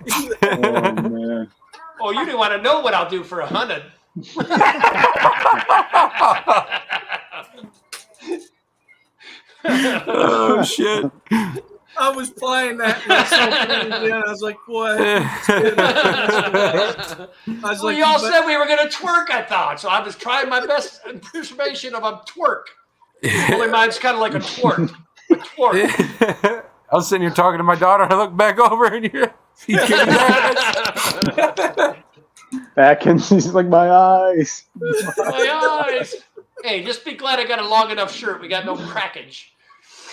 Oh, man. Oh, you didn't want to know what I'll do for $100. Oh shit! I was playing that. And I was like, "What?" Well, you all said we were going to twerk, I thought. So I was trying my best impersonation of a twerk. Only mine's kind of like a twerk. A twerk. I was sitting here talking to my daughter. I look back over and you Back and she's like, my eyes. My eyes. Hey, just be glad I got a long enough shirt. We got no crackage.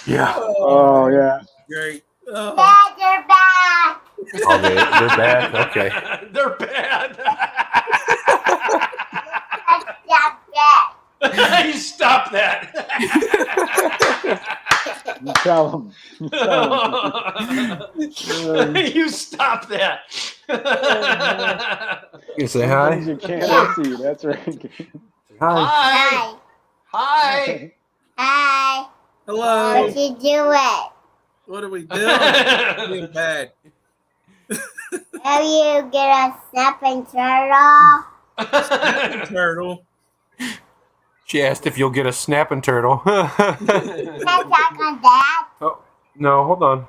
Yeah. Oh, yeah. Great. Dad, you're back. Oh, they're bad. Okay. They're bad. You stop that. You tell them. You stop that. You say hi. You can't see. That's right. Hi. Hi. Hi. Hi. Hi. Hello. What you doing? What are we doing? Being bad. Have you get a snapping turtle? Turtle. She asked if you'll get a snapping turtle. Can I talk on that? Oh, no, hold on.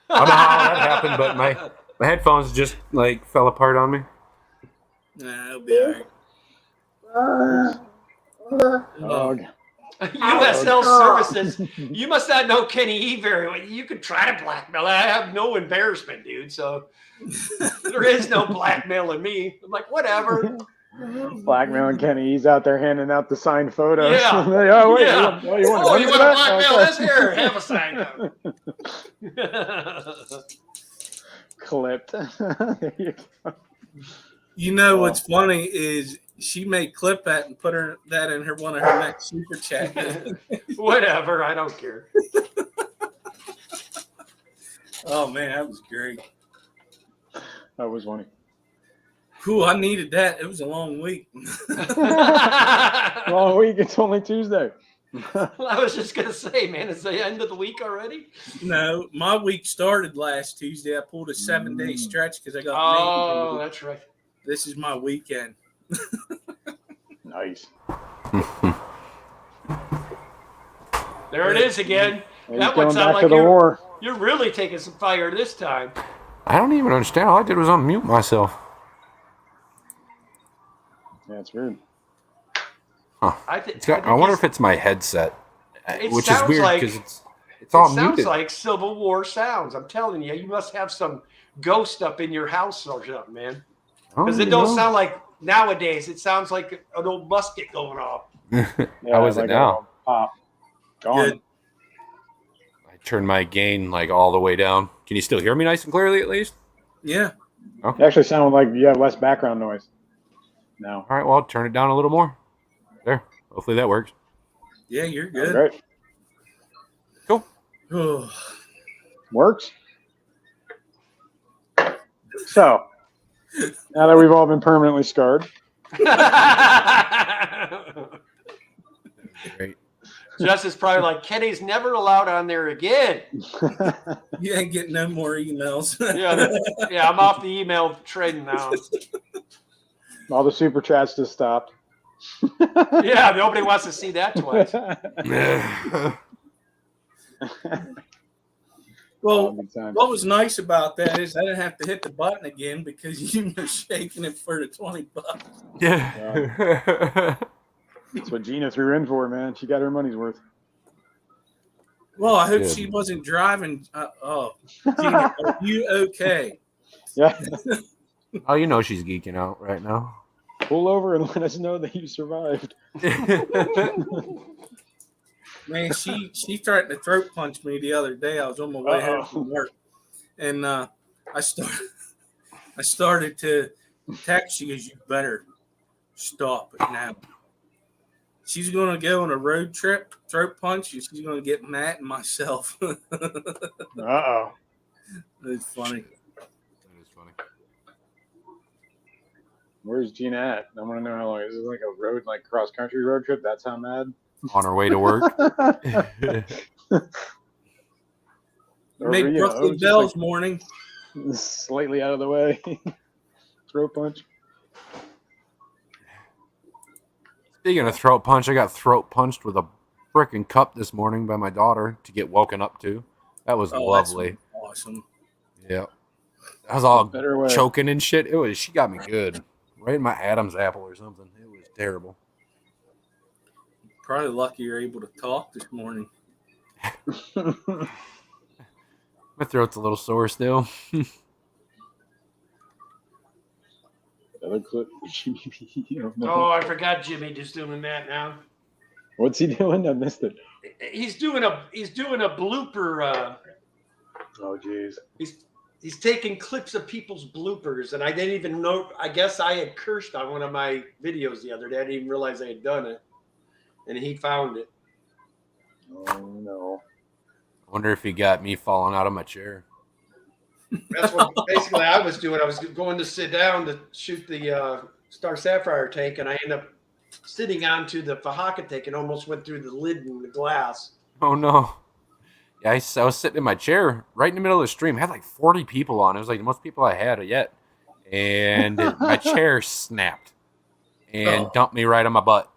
I don't know how that happened, but my headphones just like fell apart on me. Nah, it'll be alright. Dog. USL Services. You must not know Kenny E very well. You could try to blackmail. I have no embarrassment, dude. So there is no blackmailing me. I'm like, whatever. Blackmailing Kenny. He's out there handing out the signed photos. Yeah. Oh, wait. Yeah. You want You want to blackmail this here? Have a sign up. Clipped. There you go. You know what's funny is she may clip that and put that in one of her next super chat. Whatever. I don't care. Oh man, that was great. That was funny. Cool, I needed that. It was a long week. Long week. It's only Tuesday. Well, I was just gonna say, man, it's the end of the week already. No, my week started last Tuesday. I pulled a 7-day stretch because I got Oh, named. that's right. This is my weekend. Nice. There it is again. And That he's would going sound back like to the war. you're really taking some fire this time. I don't even understand. All I did was unmute myself. Yeah, it's weird. Huh. I think. I wonder if it's my headset, It which is sounds weird like- because it's all It sounds muted. like Civil War sounds. I'm telling you, you must have some ghost up in your house or something, man. Because it don't sound like nowadays. It sounds like an old musket going off. How is it now? Pop. Gone. Good. I turned my gain like all the way down. Can you still hear me nice and clearly at least? Yeah. It actually sounded like you have less background noise. No. All right, well, turn it down a little more. There. Hopefully that works. Yeah, you're good. Great. Oh, Works. So, now that we've all been permanently scarred, Great. Jess is probably like, Kenny's never allowed on there again. you ain't getting no more emails. Yeah, I'm off the email train now. all the super chats just stopped. Yeah, nobody wants to see that twice. Well, Good times. what was nice about that is I didn't have to hit the button again because you were shaking it for the $20. Yeah. That's what Gina threw in for, man. She got her money's worth. Well, I hope Good. she wasn't driving. Gina, are you okay? Yeah. Oh, you know she's geeking out right now. Pull over and let us know that you survived. Man, she tried to throat punch me the other day. I was on my way home from work, and I started to text. She goes, "You better stop it now." She's going to go on a road trip, throat punch, and she's going to get Matt and myself. Uh-oh. It's funny. That is funny. Where's Gina at? I want to know how long. Is it like a road, like cross-country road trip? That's how mad? On her way to work. Made Brooklyn just Bell's morning. like slightly out of the way. Throat punch. Speaking of throat punch, I got throat punched with a frickin' cup this morning by my daughter to get woken up to. That was lovely. That's awesome. Yeah. I was all Better way. choking and shit. She got me good. Right in my Adam's apple or something. It was terrible. Probably lucky you're able to talk this morning. My throat's a little sore still. Another clip. Oh, I forgot Jimmy just doing that now. What's he doing? I missed it. He's doing a blooper. Oh, jeez. He's taking clips of people's bloopers, and I didn't even know. I guess I had cursed on one of my videos the other day. I didn't even realize I had done it, and he found it. Oh, no. I wonder if he got me falling out of my chair. That's what basically I was doing. I was going to sit down to shoot the Star Sapphire tank, and I ended up sitting onto the Fahaka tank and almost went through the lid and the glass. Oh, no. Yeah, I was sitting in my chair right in the middle of the stream. I had like 40 people on. It was like the most people I had yet. And my chair snapped and dumped me right on my butt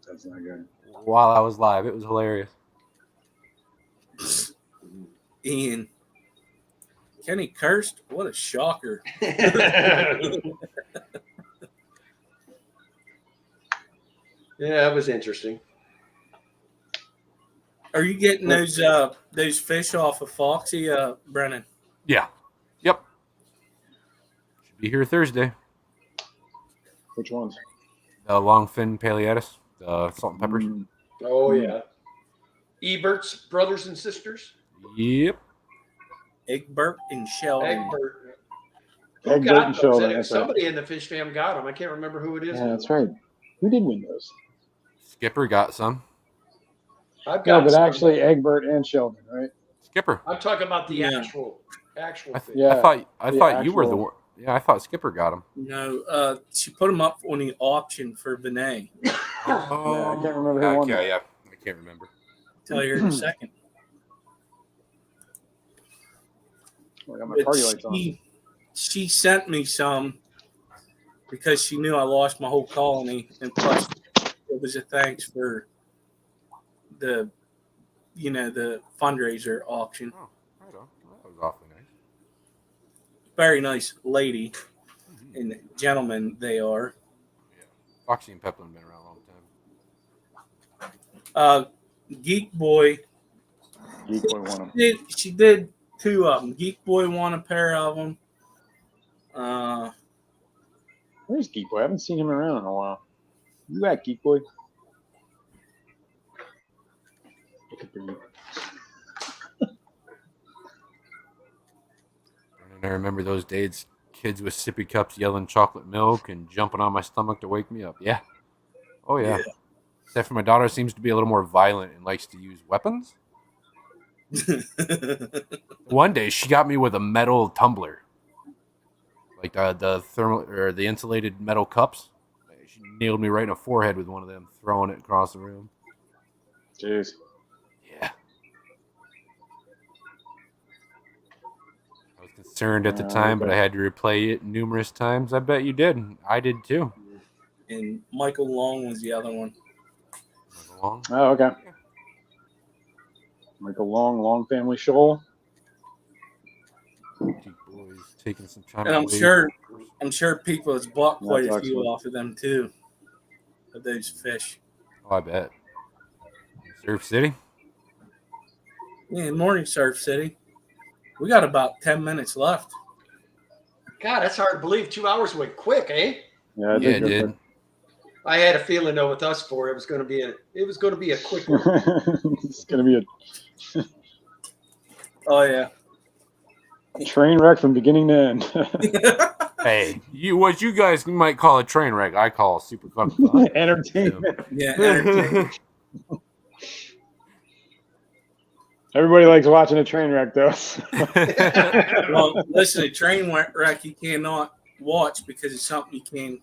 That's not good. while I was live. It was hilarious. Ian. Kenny cursed? What a shocker. Yeah, that was interesting. Are you getting those fish off of Foxy, Brennan? Yeah. Yep. Should be here Thursday. Which ones? The longfin paleatus, the salt and peppers. Oh, yeah. Ebert's brothers and sisters. Yep. Egbert and Sheldon. Egbert. Egbert Got and those? Sheldon, that's right. Somebody in the fish fam got them. I can't remember who it is. Yeah, that's right. Who did win those? Skipper got some. I've No, got but some. actually Egbert and Sheldon, right? Skipper. I'm talking about the Yeah. actual fish. Yeah. I thought you were the actual- one. Yeah, I thought Skipper got him. No, she put them up on the auction for Vinay. Oh, I can't remember who won that. Yeah, I can't remember. Tell you here in a second. I got my But party lights on. she sent me some because she knew I lost my whole colony, and plus it was a thanks for the fundraiser auction. Oh, right on. That was awfully nice. Very nice lady and gentlemen they are. Yeah. Foxy and Peplin have been around a long time. Geek Boy, Geek Boy won them. she did 2 of them. Geek Boy won a pair of them. Where's Geek Boy? I haven't seen him around in a while. You at Geek Boy? Look at the. And I remember those days, kids with sippy cups yelling chocolate milk and jumping on my stomach to wake me up. Yeah. Oh, yeah. Except for my daughter seems to be a little more violent and likes to use weapons. One day, she got me with a metal tumbler. Like the thermal or the insulated metal cups. She nailed me right in the forehead with one of them, throwing it across the room. Jeez. Yeah. I was concerned at the time, but I had to replay it numerous times. I bet you did. I did too. And Michael Long was the other one. Long. Oh, okay. Michael Long Family Shoal. Boys taking some time. And I'm sure people has bought quite a That's few excellent. off of them too. Of those fish. Oh, I bet. Surf City. Yeah, morning Surf City. We got about 10 minutes left. God, that's hard to believe. 2 hours went quick, eh? Yeah, Yeah, it did. I had a feeling though with us four, it was going to be a quick one. It's gonna be Oh yeah. a train wreck from beginning to end. Hey, what you guys might call a train wreck, I call a super fucking fun. Entertainment. Yeah. Entertaining. Everybody likes watching a train wreck, though. Well, listen, a train wreck you cannot watch because it's something you can.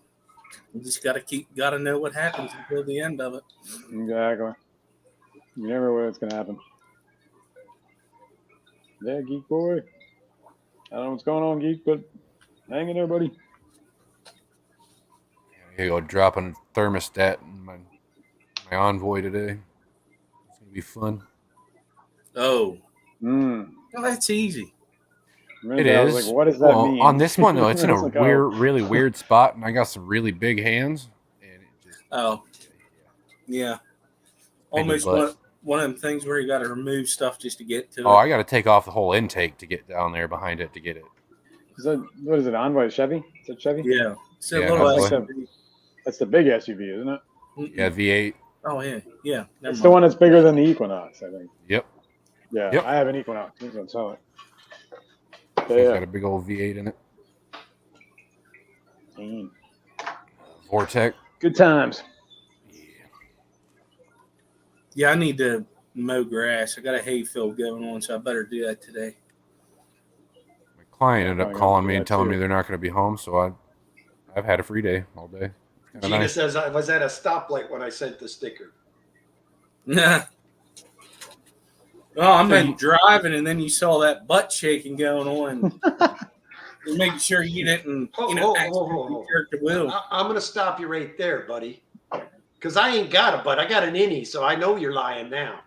You just gotta know what happens until the end of it. Exactly. You never know what's gonna happen. Yeah, Geek Boy. I don't know what's going on, Geek, but hang in there, buddy. Here you go, dropping thermostat in my envoy today. It's gonna be fun. Oh, Mm. well, that's easy. It I is. was like, what does that mean? On this one though, it's in a It's like, really weird spot, and I got some really big hands, and it just Oh, yeah. Pain in the Almost butt. one of them things where you got to remove stuff just to get to Oh, it. I got to take off the whole intake to get down there behind it to get it. Is that, what is it, Envoy Chevy? Is that Chevy? Yeah. It's a Yeah, little that's SUV. That's the big SUV, isn't it? Mm-mm. Yeah, V8. Oh yeah. Yeah. Never It's the mind. one that's bigger than the Equinox, I think. Yep. Yeah, Yep. I have an Equinox. I'm going to sell it. It's Yeah. got a big old V8 in it. Mm. Vortec. Good times. Yeah. Yeah, I need to mow grass. I got a hay field going on, so I better do that today. My client ended Oh, up yeah, calling do me that and telling too. me they're not going to be home, so I've had a free day all day. Kind of Gina nice. says I was at a stoplight when I sent the sticker. Nah. Well, I've been driving, and then you saw that butt shaking going on. You make sure you didn't, accidentally jerk the wheel. I'm going to stop you right there, buddy. Because I ain't got a butt. I got an innie, so I know you're lying now.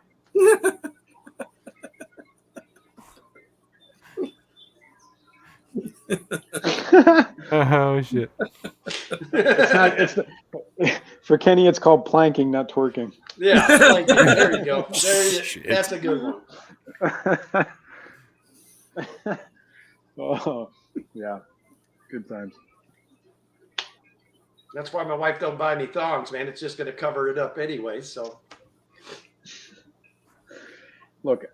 Oh, shit. For Kenny, it's called planking, not twerking. Yeah, like, there you go. Shit. That's a good one. Oh, yeah. Good times. That's why my wife don't buy me thongs, man. It's just going to cover it up anyway. So Look,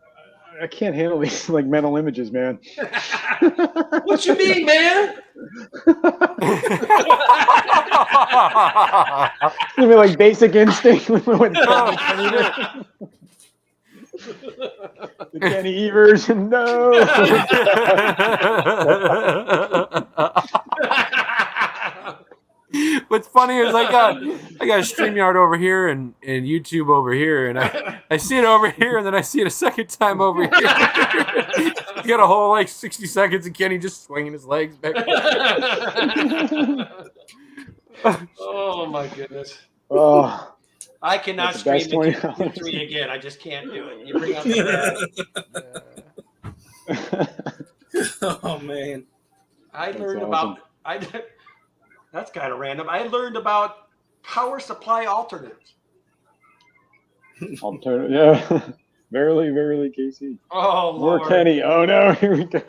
I can't handle these like mental images, man. what you mean, man? It's gonna be like Basic Instinct. The Kenny E version, no. What's funny is I got StreamYard over here and YouTube over here, and I see it over here, and then I see it a second time over here. You got a whole like 60 seconds of Kenny just swinging his legs back. Oh my goodness. Oh, I cannot That's the stream best the $20. Q3 again. I just can't do it. You bring up the Oh man. I That's learned awesome. about that's kind of random. I learned about power supply alternates. Alternative, yeah. Verily, verily, Casey. Oh More Lord. Kenny. Oh no, here we go.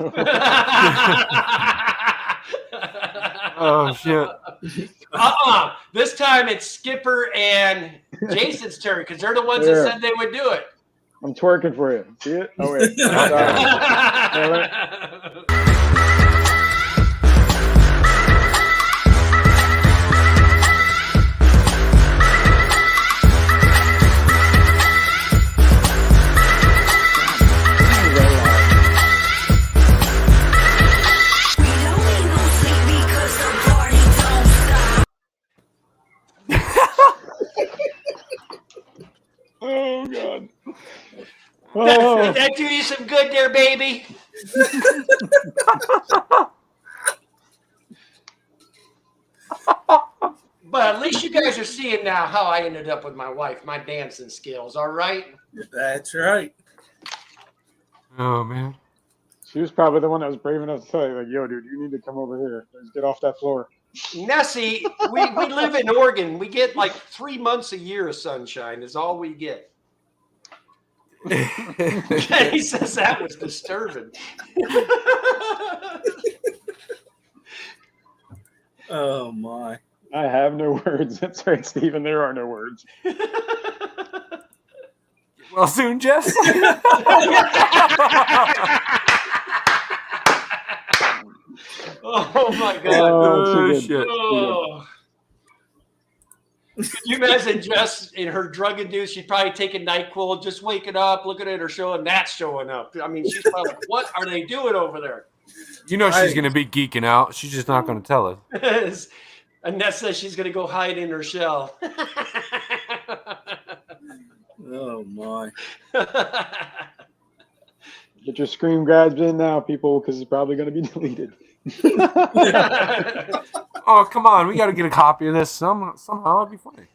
Oh shit! This time it's Skipper and Jason's turn because they're the ones There. that said they would do it. I'm twerking for you. See it? Oh wait. Oh god. Oh. Did that do you some good there, baby? But at least you guys are seeing now how I ended up with my wife, my dancing skills, all right? That's right. Oh man! She was probably the one that was brave enough to tell you, like, yo, dude, you need to come over here. Let's get off that floor. Nessie, we live in Oregon. We get like 3 months a year of sunshine is all we get. He says that was disturbing. Oh my. I have no words. That's right, Stephen. There are no words. Well, soon, Jess. Oh my god. Oh, too Oh good. shit! Oh. Could you imagine Jess in her drug induced? She'd probably take a NyQuil, just waking up, looking at her show, and that's showing up. I mean, she's probably like, what are they doing over there? You know she's gonna be geeking out. She's just not gonna tell us. Annette says she's going to go hide in her shell. Oh my. Get your scream grabs in now, people, because it's probably going to be deleted. Oh come on, we got to get a copy of this somehow. It'd be funny.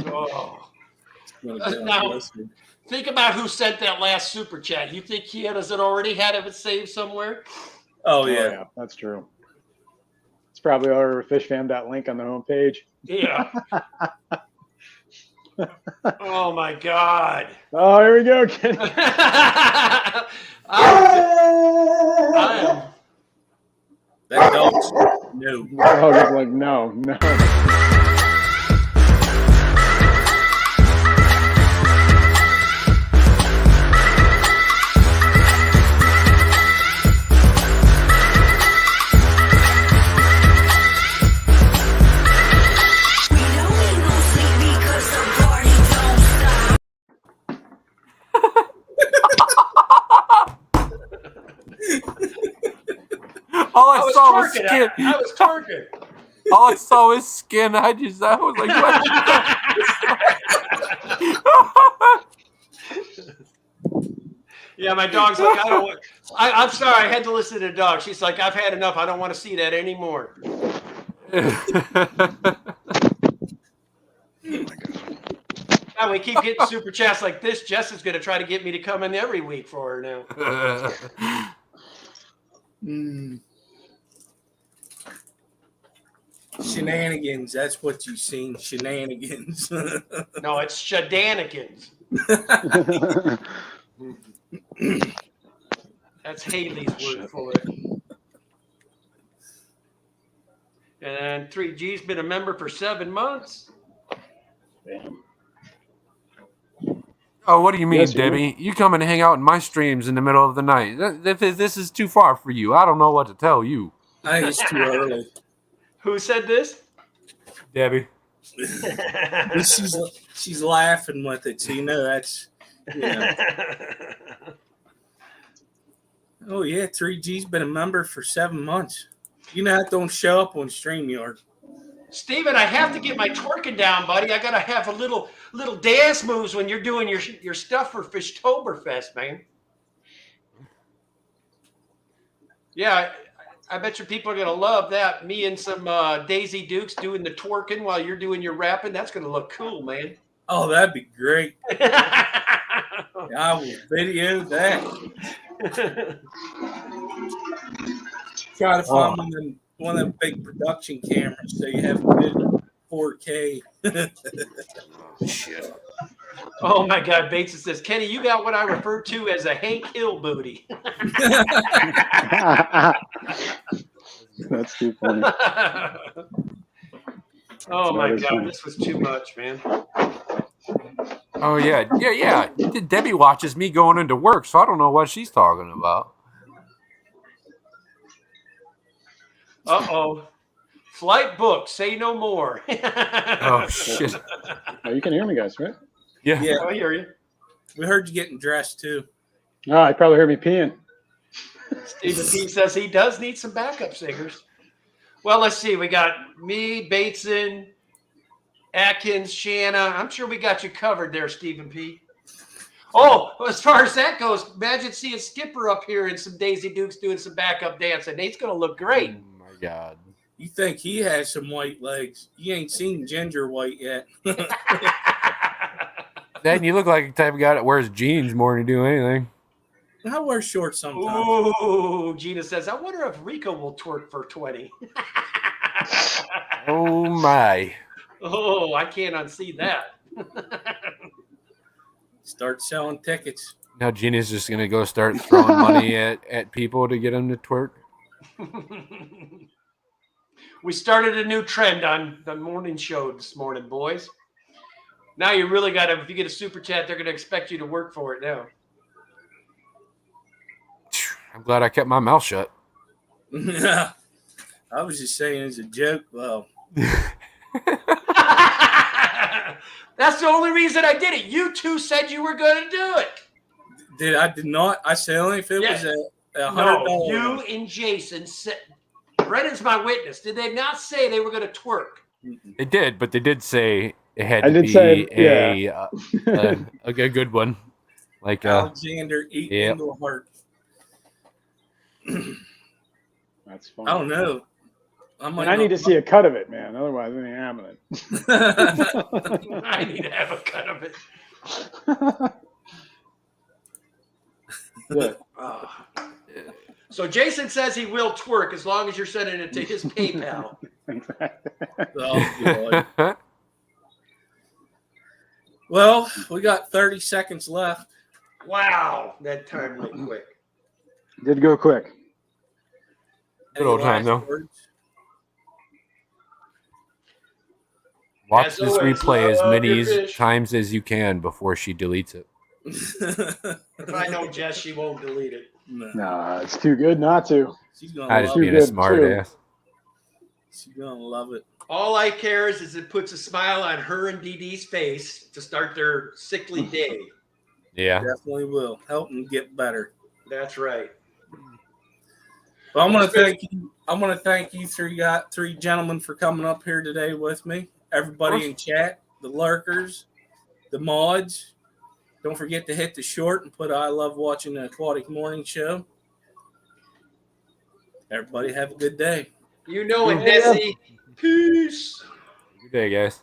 Oh. Gonna Now- listen. Think about who sent that last super chat. You think he has it already had it saved somewhere? Oh yeah. That's true. It's probably our fishfam.link on the homepage. Yeah. Oh my God. Oh, here we go, Kenny. I am. That dog's no. Oh, he's like, no. All I I was saw was twerking. skin. I was twerking. All I saw was skin. I was like, what? Yeah, my dog's like, I don't want. I'm sorry, I had to listen to the dog. She's like, I've had enough. I don't want to see that anymore. Now we keep getting super chats like this. Jess is going to try to get me to come in every week for her now. Shenanigans. That's what you seen. Shenanigans. No, it's Shadanigans. That's Haley's word for it. And 3G's been a member for 7 months. Oh, what do you mean, Yes, you do. Debbie? You come and hang out in my streams in the middle of the night. This is too far for you. I don't know what to tell you. I think it's too early. Who said this? Debbie. She's laughing with it, so you know Yeah. Oh yeah, 3G's been a member for 7 months. You know that don't show up on StreamYard. Steven, I have to get my twerking down, buddy. I gotta have a little dance moves when you're doing your stuff for Fishtoberfest, man. Yeah, I bet you people are gonna love that. Me and some Daisy Dukes doing the twerking while you're doing your rapping. That's gonna look cool, man. Oh, that'd be great. I will video that. Try to find one of them big production cameras so you have a good 4K. Shit. Oh my God, Bateson says, Kenny, you got what I refer to as a Hank Hill booty. That's too funny. Oh my That is God, funny. this was too much, man. Oh yeah. Debbie watches me going into work, so I don't know what she's talking about. Uh-oh. Flight booked. Say no more. Oh shit. Oh, you can hear me, guys, right? Yeah. Yeah, I hear you. we heard you getting dressed too. Oh, I probably heard me peeing. Stephen P says he does need some backup singers. Well, let's see. We got me, Bateson, Atkins, Shanna. I'm sure we got you covered there, Stephen P. Oh, as far as that goes, imagine seeing Skipper up here and some Daisy Dukes doing some backup dancing. He's going to look great. Oh my God. You think he has some white legs? You ain't seen Ginger White yet. Dad, you look like the type of guy that wears jeans more than you do anything. I wear shorts sometimes. Ooh, Gina says, I wonder if Rico will twerk for 20. Oh my. Oh, I can't unsee that. Start selling tickets. Now Gina's just gonna go start throwing money at people to get them to twerk. We started a new trend on the morning show this morning, boys. Now you really got to, if you get a super chat, they're going to expect you to work for it now. I'm glad I kept my mouth shut. I was just saying as a joke. Well, That's the only reason I did it. You two said you were going to do it. I did not. I said only if it was a $100. No, you and Jason said, Brennan's my witness. Did they not say they were going to twerk? They did, but they did say it had I to did be say, a good one. Like Alexander eating yep. into a heart. That's funny. I don't know. I need to see a cut of it, man. Otherwise, it ain't happening. I need to have a cut of it. Yeah. So Jason says he will twerk as long as you're sending it to his PayPal. Oh, God. Well, we got 30 seconds left. Wow, that time went quick. Did go quick. Good old Any time, last though. words? Watch As this always, replay as love many your fish. times as you can before she deletes it. If I know Jess, she won't delete it. No. Nah, it's too good not to. She's gonna I just love being it. a good, smart too. ass. She's gonna love it. All I care is it puts a smile on her and Dee Dee's face to start their sickly day. Yeah. Definitely will help them get better. That's right. Well, I want to thank you three gentlemen for coming up here today with me. Everybody in chat, the lurkers, the mods. Don't forget to hit the short and put I love watching the Aquatic Morning Show. Everybody have a good day. You know it, Nessie. Peace. Good day, guys.